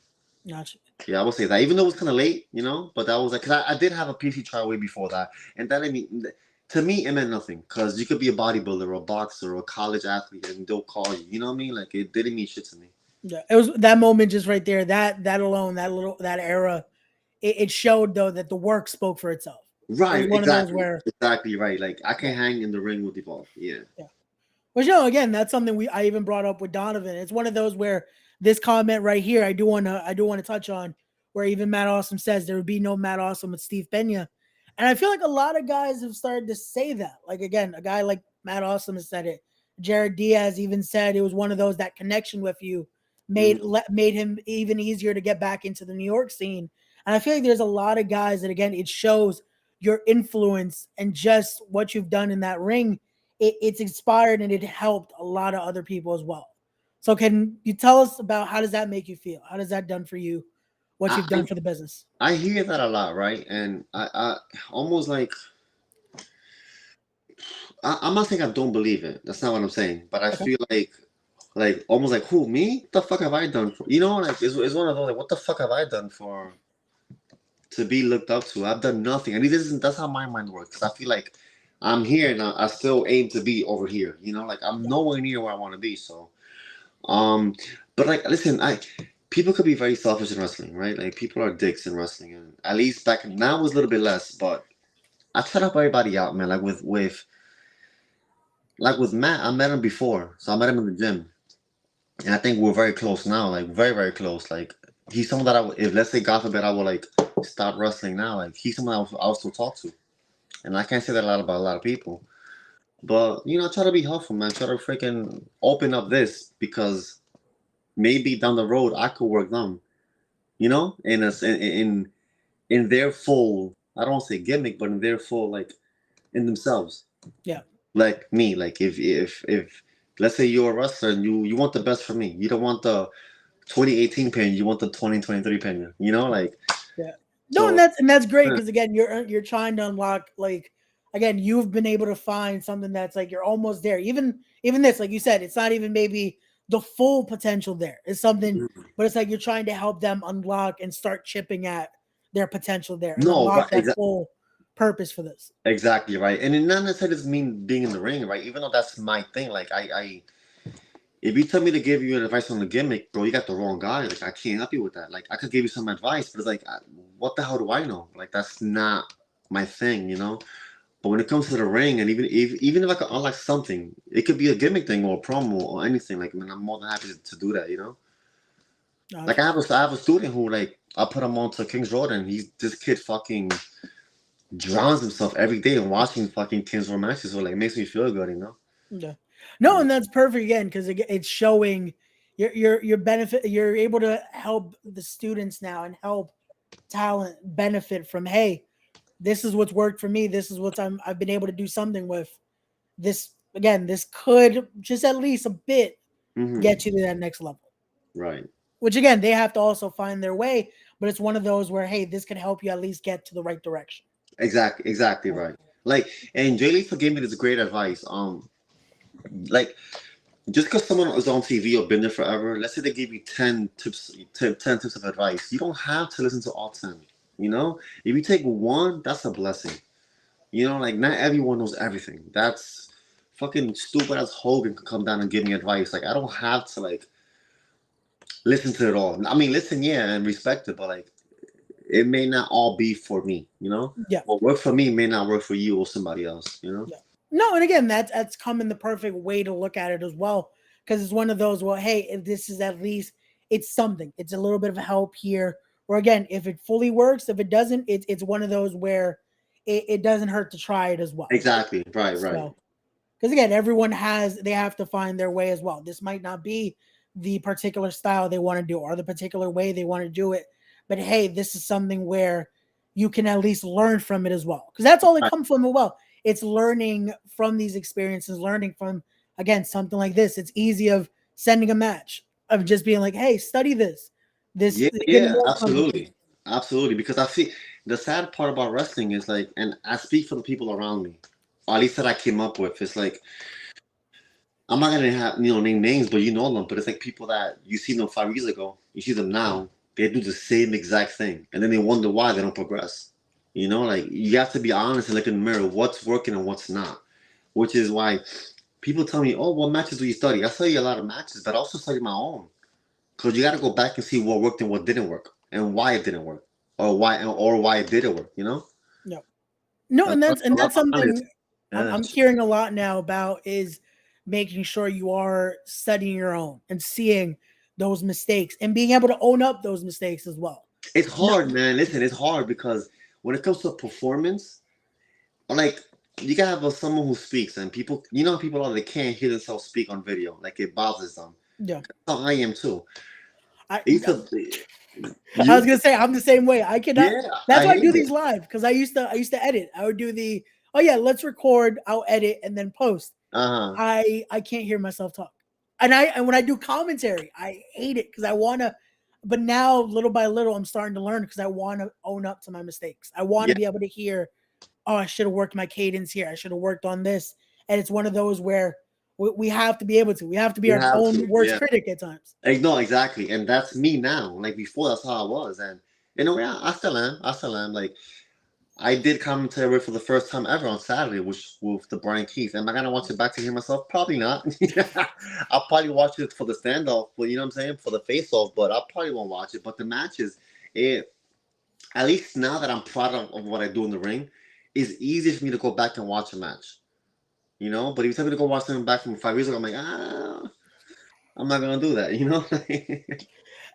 Gotcha. Yeah, I would say that, even though it was kind of late, you know, but that was like, cause I did have a PC trial way before that, and that, I mean, to me, it meant nothing, cause you could be a bodybuilder or a boxer or a college athlete, and they'll call you. You know what I mean? Like, it didn't mean shit to me. Yeah, it was that moment just right there. That alone, that era, it showed though that the work spoke for itself. It was Right, one of those exactly, where, exactly right. Like, I yeah, can't hang in the ring with Evolve. Yeah. yeah. But again, that's something I even brought up with Donovan. It's one of those where this comment right here, I do want to touch on, where even Matt Awesome says there would be no Matt Awesome with Steve Peña, and I feel like a lot of guys have started to say that. Like again, a guy like Matt Awesome has said it. Jared Diaz even said it was one of those that connection with you made him even easier to get back into the New York scene. And I feel like there's a lot of guys that again it shows your influence and just what you've done in that ring. It's inspired and it helped a lot of other people as well. So can you tell us about how does that make you feel? How does that done for you? What you've I done for the business? I hear that a lot, right? And I almost like, I'm not saying I don't believe it. That's not what I'm saying. But I Okay. feel like almost like, who, me? What the fuck have I done for, you know? Like, it's one of those, like, what the fuck have I done for to be looked up to? I've done nothing. And this isn't that's how my mind works. Because I feel like I'm here and I still aim to be over here. You know, like I'm Yeah. nowhere near where I want to be. So um, but like, listen, I people could be very selfish in wrestling, right? Like, people are dicks in wrestling, and at least back now it was a little bit less, but I try to help everybody out, man. Like with Matt, I met him before, so I met him in the gym, and I think we're very close now, like very very close. Like, he's someone that if let's say God forbid I would like stop wrestling now, like he's someone I would still talk to, and I can't say that a lot about a lot of people. But I try to be helpful, man. Try to freaking open up this because maybe down the road I could work them, in their full. I don't want to say gimmick, but in their full, like, in themselves. Yeah. Like me, like if let's say you're a wrestler and you want the best for me, you don't want the 2018 Peña, you want the 2023 Peña, like. Yeah. No, and So that's great yeah. because again, you're trying to unlock like again, you've been able to find something that's like you're almost there. Even this, like you said, it's not even maybe the full potential there. It's something, but it's like you're trying to help them unlock and start chipping at their potential there and No, unlock right, that full purpose for this. exactly right, and it not necessarily doesn't mean being in the ring, right? Even though that's my thing, like I if you tell me to give you advice on the gimmick, bro, you got the wrong guy. Like, I can't help you with that. Like, I could give you some advice, but it's like, what the hell do I know? Like, that's not my thing. But when it comes to the ring, and even if I could unlock something, it could be a gimmick thing or a promo or anything. Like, man, I'm more than happy to do that. Like, Gotcha. I have a student who, like, I put him on to King's Road, and this kid fucking drowns himself every day in watching fucking King's Road matches. So, like, it makes me feel good. Yeah. No, Yeah. and that's perfect again because it's showing your benefit. You're able to help the students now and help talent benefit from hey, this is what's worked for me. This is what I've been able to do something with. This again, this could just at least a bit Hmm. get you to that next level. Right. Which again, they have to also find their way, but it's one of those where hey, this can help you at least get to the right direction. Exactly Right. right. Like, and Jay Lee gave me this great advice. Like, just because someone is on TV or been there forever, let's say they give you 10 tips of advice, you don't have to listen to all 10. If you take one, that's a blessing. Like, not everyone knows everything. That's fucking stupid as Hogan could come down and give me advice. Like, I don't have to, like, listen to it all. I mean, listen, yeah, and respect it, but, like, it may not all be for me. Yeah. What worked for me may not work for you or somebody else. Yeah. No, and again, that's come in the perfect way to look at it as well. Because it's one of those, well, hey, if this is at least it's something. It's a little bit of help here. Or again, if it fully works, if it doesn't, it's one of those where it doesn't hurt to try it as well. Exactly. Right. So because again, everyone they have to find their way as well. This might not be the particular style they want to do or the particular way they want to do it. But hey, this is something where you can at least learn from it as well. Because that's all it Right. comes from as well. It's learning from these experiences, learning from again something like this. It's easy of sending a match, of just being like, hey, study this. this Yeah, getting yeah, more comfortable. absolutely. Absolutely. Because I see the sad part about wrestling is like, and I speak for the people around me, or at least that I came up with, it's like, I'm not gonna have name names, but you know them. But it's like people that you see them 5 years ago, you see them now, they do the same exact thing, and then they wonder why they don't progress. Like you have to be honest and look in the mirror, what's working and what's not. Which is why people tell me, "Oh, what matches do you study?" I study a lot of matches, but I also study my own because you got to go back and see what worked and what didn't work, and why it didn't work, or why it didn't work. No, no, That's, and a lot that's of honest. something Yeah, I'm hearing a lot now about is making sure you are studying your own and seeing those mistakes and being able to own up those mistakes as well. it's No, hard, man. Listen, it's hard because when it comes to performance, like you gotta have someone who speaks, and people, how people are, they can't hear themselves speak on video, like it bothers them. yeah, That's how I am too. I It's a, I was you, gonna say I'm the same way. I cannot. yeah, That's I why I do hate these it. live because I used to edit. I would do the oh yeah, let's record. I'll edit and then post. Uh huh. I can't hear myself talk, and when I do commentary, I hate it because I want to. But now, little by little, I'm starting to learn because I want to own up to my mistakes. I want to Yeah, be able to hear, oh, I should have worked my cadence here. I should have worked on this. And it's one of those where we have to be able to. We have to be you our have own to. worst Yeah. critic at times. No, exactly, and that's me now. Like before, that's how I was, and in a way, I still am. I still am. Like I did commentary for the first time ever on Saturday, which with the Brian Keith. Am I gonna watch it back to hear myself? Probably not. I'll probably watch it for the standoff, but you know what I'm saying, for the face off. But I probably won't watch it. But the matches, it at least now that I'm proud of what I do in the ring, it's easy for me to go back and watch a match. But if you tell me to go watch something back from 5 years ago, I'm like, I'm not gonna do that.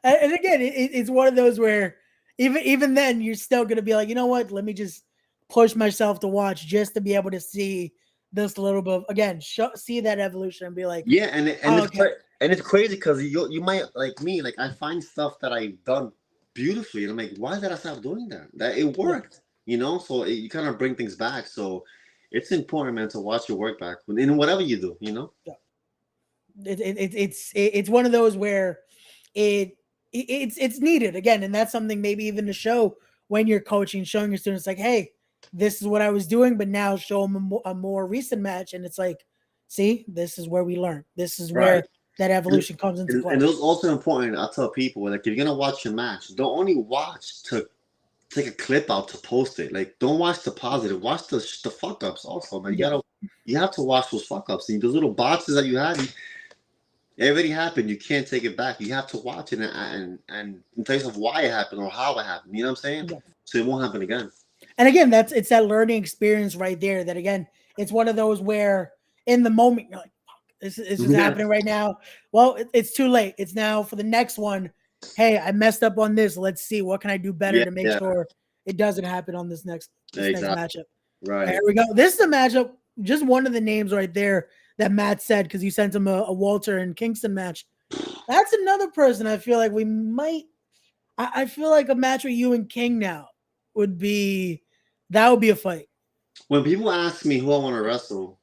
And again, it's one of those where even then you're still going to be like, you know what? Let me just push myself to watch just to be able to see this little bit of, again, see that evolution and be like, Yeah, and oh, it's okay, and it's crazy because you might like me, like I find stuff that I've done beautifully, and I'm like, why did I stop doing that? That it yeah, worked, So you kind of bring things back. So it's important, man, to watch your work back in whatever you do. yeah. It's one of those where it's needed again, and that's something maybe even to show when you're coaching, showing your students like, hey, this is what I was doing, but now show them a more recent match, and it's like, see, this is where we learn. This is Right. where that And, evolution comes into and play. those also important. I tell people like if you're gonna watch a match, don't only watch to take a clip out to post it. Like don't watch the positive, watch the fuck ups also. Man, Yeah. you have to watch those fuck ups. And those little boxes that you had, it already happened. You can't take it back. You have to watch it and in terms of why it happened or how it happened. You know what I'm saying? Yeah. So it won't happen again. And again, it's that learning experience right there. That again, it's one of those where in the moment you're like, "Fuck, this is Yeah. happening right now." Well, it's too late. It's now for the next one. Hey, I messed up on this. Let's see what can I do better Yeah. to make Yeah. sure it doesn't happen on this next Exactly. matchup. There Right. we go. This is a matchup. Just one of the names right there that Matt said because you sent him a Walter and Kingston match. That's another person I feel like we might. I feel like a match with you and King now would be that would be a fight. When people ask me who I want to wrestle,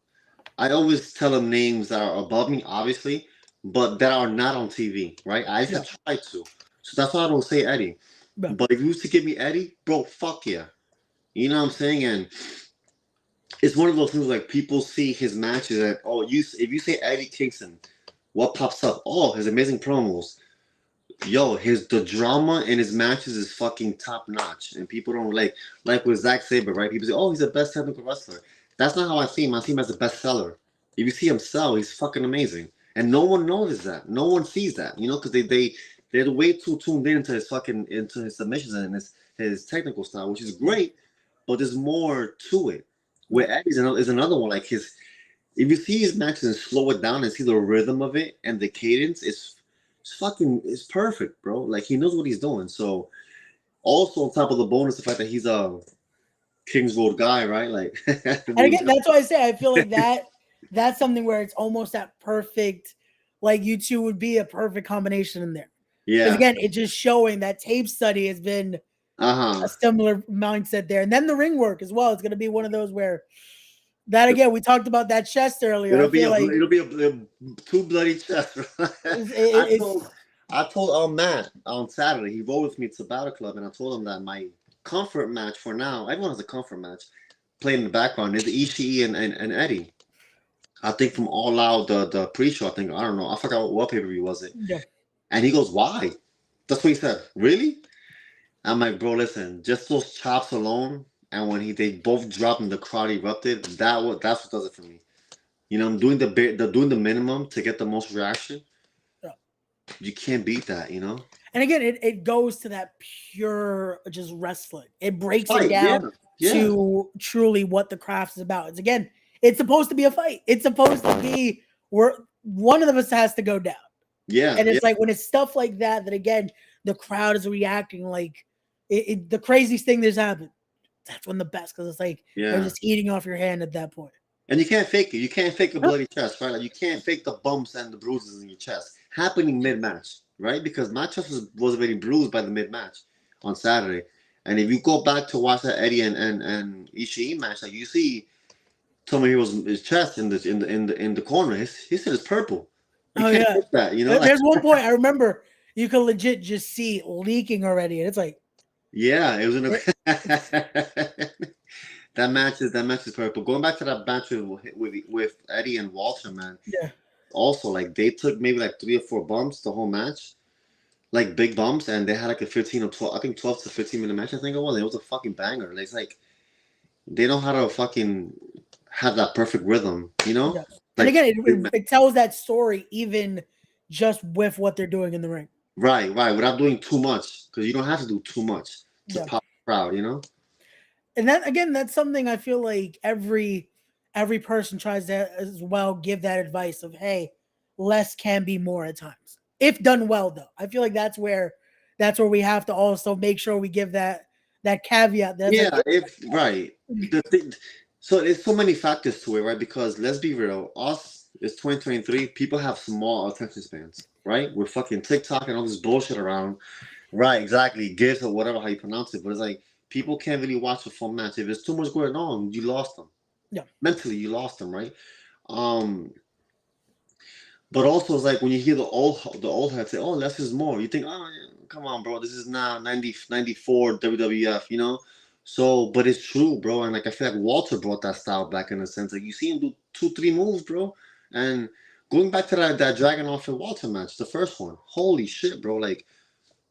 I always tell them names that are above me, obviously, but that are not on TV. Right? I used Yeah, to try to. So that's why I don't say Eddie. yeah, But if you used to give me Eddie, bro, fuck yeah. You know what I'm saying? And it's one of those things like people see his matches and if you say Eddie Kingston, what pops up? Oh, his amazing promos. Yo, the drama in his matches is fucking top notch, and people don't like with Zack Sabre, right? People say, oh, he's the best technical wrestler. That's not how I see him. I see him as the best seller. If you see him sell, he's fucking amazing, and no one notices that. No one sees that, because they're way too tuned into his submissions and his technical style, which is yeah, great, but there's more to it. yeah. Where Eddie's is another one, like if you see his matches and slow it down and see the rhythm of it and the cadence, it's perfect, bro. Like he knows what he's doing. So also on top of the bonus, the fact that he's a Kings Road guy, right? Like And again, that's why I say I feel like that's something where it's almost that perfect. Like you two would be a perfect combination in there. Because yeah. again, it's just showing that tape study has been a Uh-huh. similar mindset there, and then the ring work as well. It's going to be one of those where that again we talked about that chest earlier. I feel like It'll be a two bloody chest. I it's told I told Matt on Saturday, he rode with me to Battle Club, and I told him that my comfort match for now, everyone has a comfort match, playing in the background, is Ishii and Eddie. I think from All Out, the pre-show, I think, I don't know, I forgot what pay-per-view was it. Yeah. And he goes, why? That's what he said. Really? I'm like, bro, listen, just those chops alone, and when they both dropped and the crowd erupted, that's what does it for me. You know, I'm doing doing the minimum to get the most reaction. Yeah. You can't beat that, you know. And again, it goes to that pure just wrestling. It breaks it Fight, down to truly what the craft is about. It's supposed to be a fight. It's supposed to be where one of us has to go down. Yeah. And it's like when it's stuff like that, that again, the crowd is reacting like the craziest thing that's happened. That's when the best, because it's like they're just eating off your hand at that point. And you can't fake it. You can't fake a bloody chest, right? Like you can't fake the bumps and the bruises in your chest happening mid-match, right? Because my chest was already bruised by the mid-match on Saturday. And if you go back to watch that Eddie and Ishii match, like you see his chest in the corner. He said it's purple. You can't fake that, you know. There's one point I remember you could legit just see leaking already, and it's like, yeah, it was in a that match is purple. Going back to that match with Eddie and Walter, man. Yeah. Also, like they took maybe like 3 or 4 bumps the whole match, like big bumps, and they had like a 15 or 12, I think 12 to 15 minute match. I think it was. It was a fucking banger. It's like they know how to fucking have that perfect rhythm, you know. Yeah. Like, and again, it tells that story even just with what they're doing in the ring. Right, without doing too much, because you don't have to do too much to pop the crowd, you know. And that again, that's something I feel like every person tries to as well give that advice of, hey, less can be more at times if done well. Though I feel like that's where we have to also make sure we give that caveat. So there's so many factors to it, right? Because let's be real, it's 2023. People have small attention spans, right? We're fucking TikTok and all this bullshit around. Right, exactly. GIFs or whatever how you pronounce it, but it's like people can't really watch a full match. If there's too much going on, you lost them. Yeah. Mentally, you lost them, right? But also it's like when you hear the old heads say, "Oh, less is more." You think, "Oh, yeah, come on, bro. This is now 94 WWF," you know. So, but it's true, bro. And like I feel like Walter brought that style back in a sense. Like you see him do 2-3 moves, bro. And going back to that Dragunov and Walter match, the first one, holy shit, bro! Like.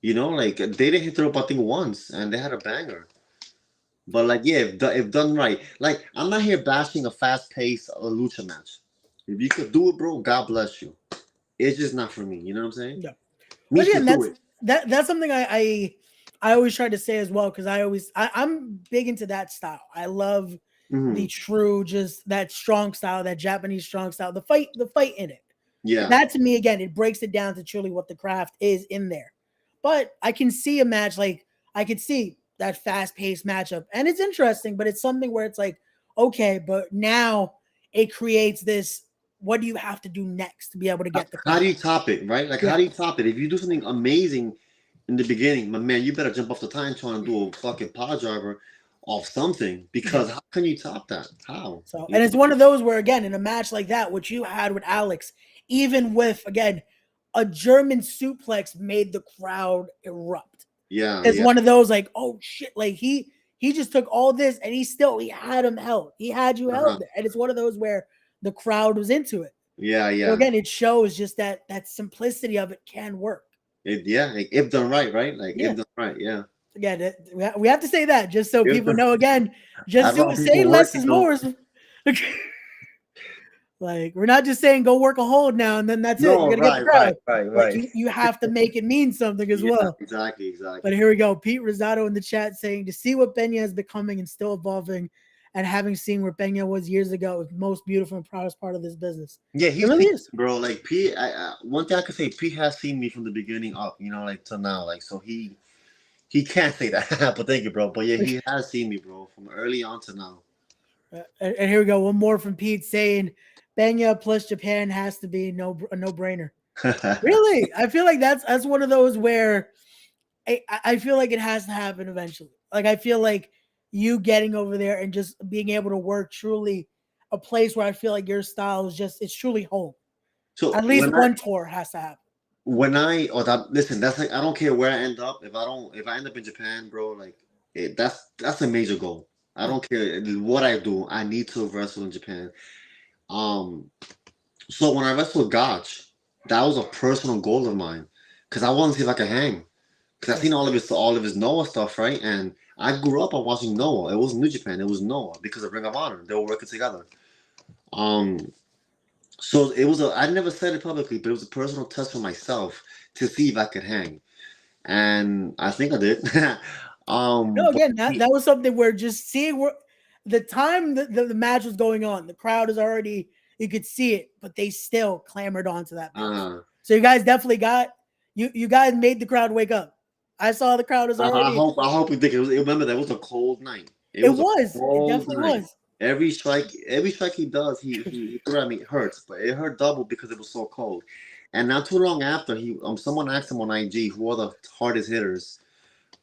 You know, like they didn't hit the rope I think once, and they had a banger. But like, yeah, if done right, like I'm not here bashing a fast-paced lucha match. If you could do it, bro, God bless you. It's just not for me. You know what I'm saying? Yeah. But again, that's something I always try to say as well, because I'm big into that style. I love the true, just that strong style, that Japanese strong style, the fight in it. Yeah. That to me, again, it breaks it down to truly what the craft is in there. But I can see a match like I could see that fast-paced matchup, and it's interesting, but it's something where it's like, okay, but now it creates this. What do you have to do next to be able to get the crowd? How do you top it, right? Like, how do you top it? If you do something amazing in the beginning, my man, you better jump off the time trying to do a fucking power driver off something, because how can you top that? How? So, and it's one of those where, again, in a match like that, which you had with Alex, even with, again, a German suplex made the crowd erupt. Yeah. It's one of those like, oh shit, like he just took all this and he had him held. He had you held there. And it's one of those where the crowd was into it. Yeah. So again, it shows just that simplicity of it can work. If done right, right? Like if done right, yeah. Again, we have to say that just so people know. Again, just say less is more. Like, we're not just saying go work a hold now and then that's it. You're gonna get the crowd. Right. Like, you have to make it mean something as well. Exactly. But here we go. Pete Rosado in the chat saying, to see what Peña is becoming and still evolving, and having seen where Peña was years ago, is the most beautiful and proudest part of this business. Yeah, he really is, bro. Like Pete, one thing I could say, Pete has seen me from the beginning up, you know, like to now. Like, so he can't say that, but thank you, bro. But yeah, he has seen me, bro, from early on to now. And here we go. One more from Pete saying, Peña plus Japan has to be a no-brainer. Really? I feel like that's one of those where I feel like it has to happen eventually. Like, I feel like you getting over there and just being able to work truly a place where I feel like your style is it's truly home. So at least one tour has to happen. Listen, that's like I don't care where I end up. If I end up in Japan, bro, like that's a major goal. I Yeah. don't care what I do. I need to wrestle in Japan. Um, so when I wrestled Gotch, that was a personal goal of mine because I wanted to see if I could hang. Because I've Yeah. seen all of his Noah stuff, right? And I grew up on watching Noah. It wasn't New Japan. It was Noah because of Ring of Honor. They were working together. Um, so it was I never said it publicly, but it was a personal test for myself to see if I could hang, and I think I did. No, But again, that was something where just seeing where the time the match was going on, the crowd is already, you could see it, but they still clamored onto that match. uh, So you guys definitely got, you guys made the crowd wake up. I saw the crowd is already, I hope we did. Remember that was a cold night. It was a it cold definitely night. was. Every strike he does, he threw at me hurts, but it hurt double because it was so cold. And not too long after, someone asked him on IG who are the hardest hitters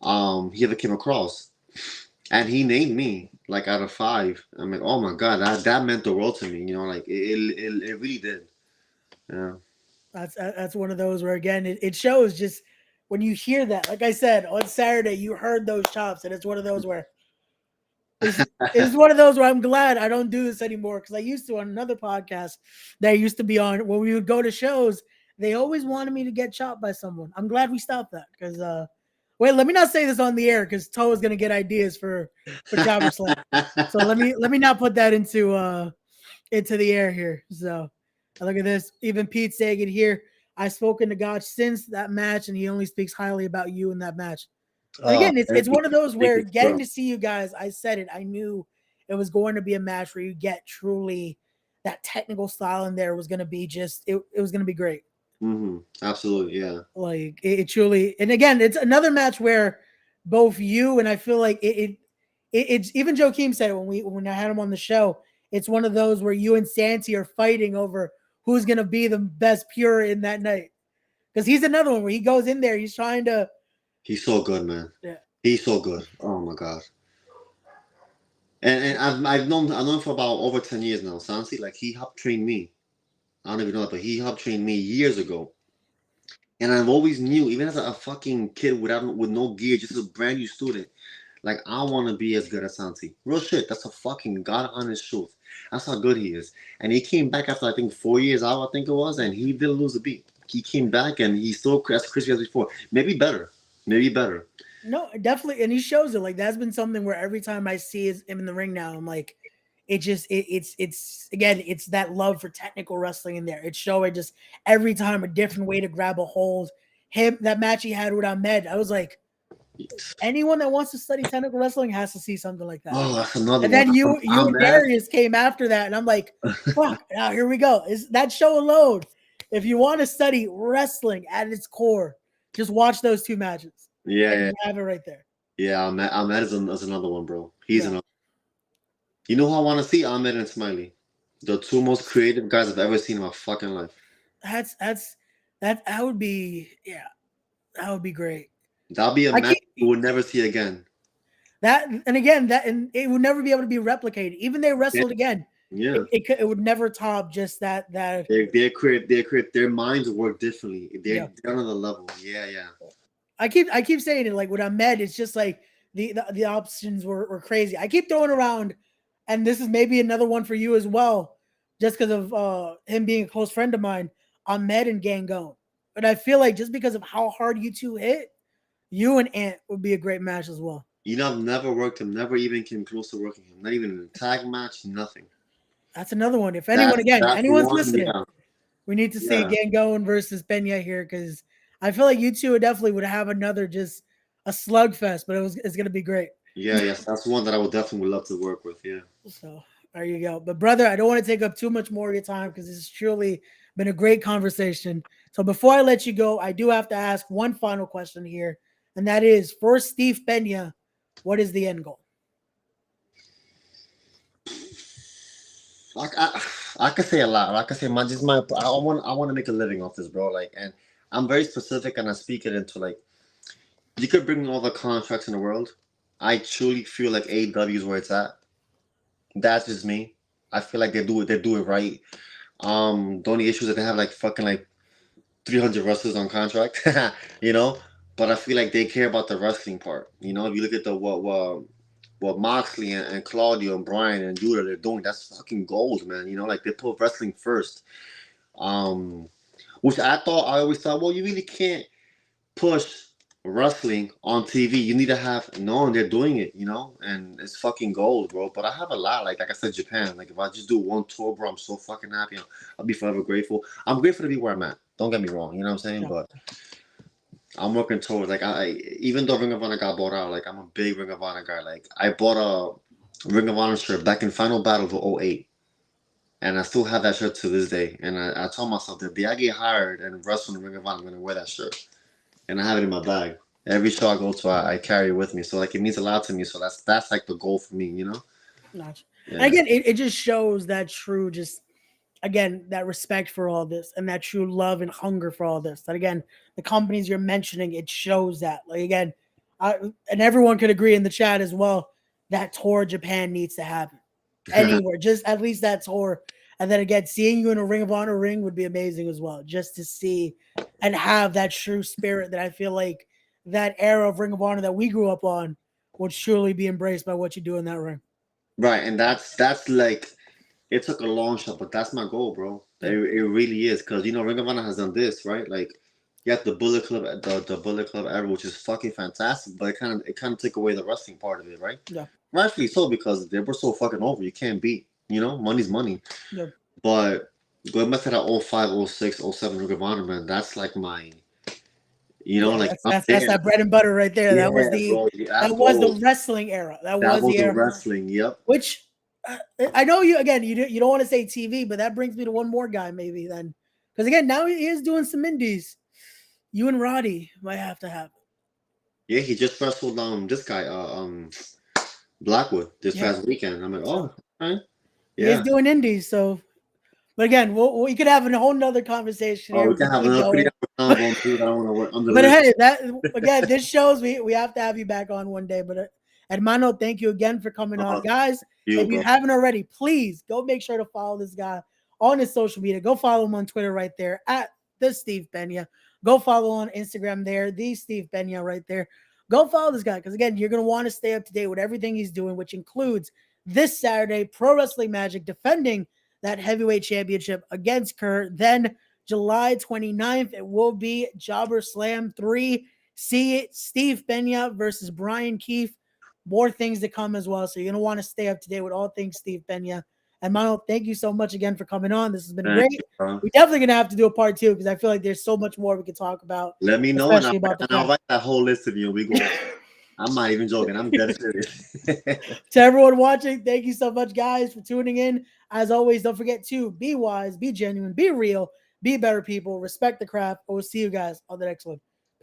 he ever came across, and he named me like out of five. I'm like, oh my god, that meant the world to me. Like it really did. Yeah. That's one of those where again it shows just when you hear that. Like I said on Saturday, you heard those chops, and it's one of those where it's one of those where I'm glad I don't do this anymore because I used to on another podcast that I used to be on when we would go to shows. They always wanted me to get chopped by someone. I'm glad we stopped that because wait, let me not say this on the air because Toe is gonna get ideas for Jobber Slam. So let me not put that into the air here. So look at this. Even Pete saying it here. I've spoken to God since that match, and he only speaks highly about you in that match. And Oh, again, thank it's you, one of those thank where you, getting bro. to see you guys, I said it, I knew it was going to be a match where you get truly that technical style in there was going to be just it was going to be great. Absolutely, yeah. Like it truly, and again, it's another match where both you and I feel like it's even Joakim said it when I had him on the show. It's one of those where you and Santi are fighting over who's going to be the best pure in that night because he's another one where he goes in there, he's trying to, He's so good, man. yeah. He's so good. Oh my god. And I've known him for about over 10 years now. Sansi, like he helped train me. I don't even know that, but he helped train me years ago. And I've always knew, even as a fucking kid with no gear, just a brand new student, like I want to be as good as Santi. Real shit. That's a fucking god honest truth. That's how good he is. And he came back after I think 4 years out, I think it was, and he didn't lose a beat. He came back and he's still as crispy as before. Maybe better. Maybe better. No, definitely, and he shows it. Like that's been something where every time I see him in the ring now, I'm like, it's again, it's that love for technical wrestling in there. It's showing just every time a different way to grab a hold. Him that match he had with Ahmed, I was like, anyone that wants to study technical wrestling has to see something like that. Oh, that's another And one. then you I'm and mad. Darius came after that, and I'm like, fuck, now here we go. Is that show alone? If you want to study wrestling at its core, just watch those two matches, Yeah, and yeah, you have it right there. yeah. Ahmed is another one, bro. He's Yeah. another. You know who I want to see? Ahmed and Smiley, the two most creative guys I've ever seen in my fucking life. That's that would be, yeah, that would be great. That'll be a I match keep we will never see again. that, and again that, and it would never be able to be replicated. Even they Yeah, wrestled again, yeah. it would never top just that. Their minds work differently. Yeah, They're on another level. Yeah, yeah. I keep saying it, like with Ahmed, it's just like the options were crazy. I keep throwing around, and this is maybe another one for you as well, just because of him being a close friend of mine, Ahmed and Gangone. But I feel like just because of how hard you two hit, you and Ant would be a great match as well. You know, I've never worked him. Never even came close to working him. Not even in a tag match. Nothing. That's another one. If anyone, again, That's the anyone's one. listening, Yeah, we need to see yeah, Gangone versus Peña here because I feel like you two would definitely would have another just a slugfest, but it's gonna be great. yeah. Yes, that's one that I would definitely love to work with. Yeah. So there you go. But brother, I don't want to take up too much more of your time because this has truly been a great conversation. So before I let you go, I do have to ask one final question here, and that is for Steve Peña, what is the end goal? Like I could say a lot. Like I say, I want to make a living off this, bro. Like, and I'm very specific, and I speak it into like you could bring me all the contracts in the world. I truly feel like AEW is where it's at. That's just me. I feel like they do it. They do it right. The only issue is that they have like fucking like 300 wrestlers on contract, you know. But I feel like they care about the wrestling part. You know, if you look at the what Moxley and Claudio and Brian and Judah they're doing, that's fucking gold, man. You know, like they put wrestling first. Um, which I always thought, well, you really can't push wrestling on TV. You need to have no, and they're doing it, you know, and it's fucking gold, bro. But I have a lot, like I said, Japan. Like if I just do one tour, bro, I'm so fucking happy. I'll be forever grateful. I'm grateful to be where I'm at. Don't get me wrong, you know what I'm saying? Yeah. But I'm working towards like I even though Ring of Honor got bought out, like I'm a big Ring of Honor guy. Like I bought a Ring of Honor shirt back in Final Battle of '08. And I still have that shirt to this day. And I told myself that the day I get hired and wrestle in the Ring of Honor, I'm gonna wear that shirt. And I have it in my bag. Every show I go to, I carry it with me. So like it means a lot to me. So that's like the goal for me, you know? Gotcha. Yeah. And again, it just shows that true, just again, that respect for all this and that true love and hunger for all this. That again, the companies you're mentioning, it shows that. Like again, and everyone could agree in the chat as well that tour Japan needs to happen anywhere, just at least that tour. And then again, seeing you in a Ring of Honor ring would be amazing as well, just to see and have that true spirit that I feel like that era of Ring of Honor that we grew up on would surely be embraced by what you do in that ring. Right. And that's like it took a long shot, but that's my goal, bro. Yeah. It really is. Cause you know, Ring of Honor has done this, right? Like you have the Bullet Club the Bullet Club era, which is fucking fantastic, but it kind of took away the wrestling part of it, right? Yeah. Rightfully so, because they were so fucking over. You can't beat, you know, money's money. Yeah. But going back to that 05, 06, 07 Ring of Honor, man, that's like my, you know, like that's that bread and butter right there. Yeah, That was bro, that was the wrestling era. That was the era. wrestling. Yep. Which I know you again. You don't want to say TV, but that brings me to one more guy maybe then, because again now he is doing some indies. You and Roddy might have to have. Yeah, he just wrestled this guy Blackwood this past weekend. I'm like, oh, right. Yeah. He's doing indies, so. But again, we could have a whole nother conversation here. We can have another 3 hour convo. I don't want to work under. But hey, that again, this shows we have to have you back on one day. But Hermano, thank you again for coming on, guys. If you haven't already, please go make sure to follow this guy on his social media. Go follow him on Twitter right there at the Steve Peña. Go follow on Instagram there, the Steve Peña right there. Go follow this guy because again, you're gonna want to stay up to date with everything he's doing, which includes this Saturday, Pro Wrestling Magic defending that heavyweight championship against Kurt. Then July 29th, it will be Jobber Slam 3. See it, Steve Peña versus Brian Keefe. More things to come as well. So you're going to want to stay up to date with all things Steve Peña. And Mano, thank you so much again for coming on. This has been great. We're definitely going to have to do a part 2 because I feel like there's so much more we can talk about. Let me know, and I'll write that whole list of you. We go. I'm not even joking. I'm dead serious. To everyone watching, thank you so much, guys, for tuning in. As always, don't forget to be wise, be genuine, be real, be better people, respect the craft. We'll see you guys on the next one.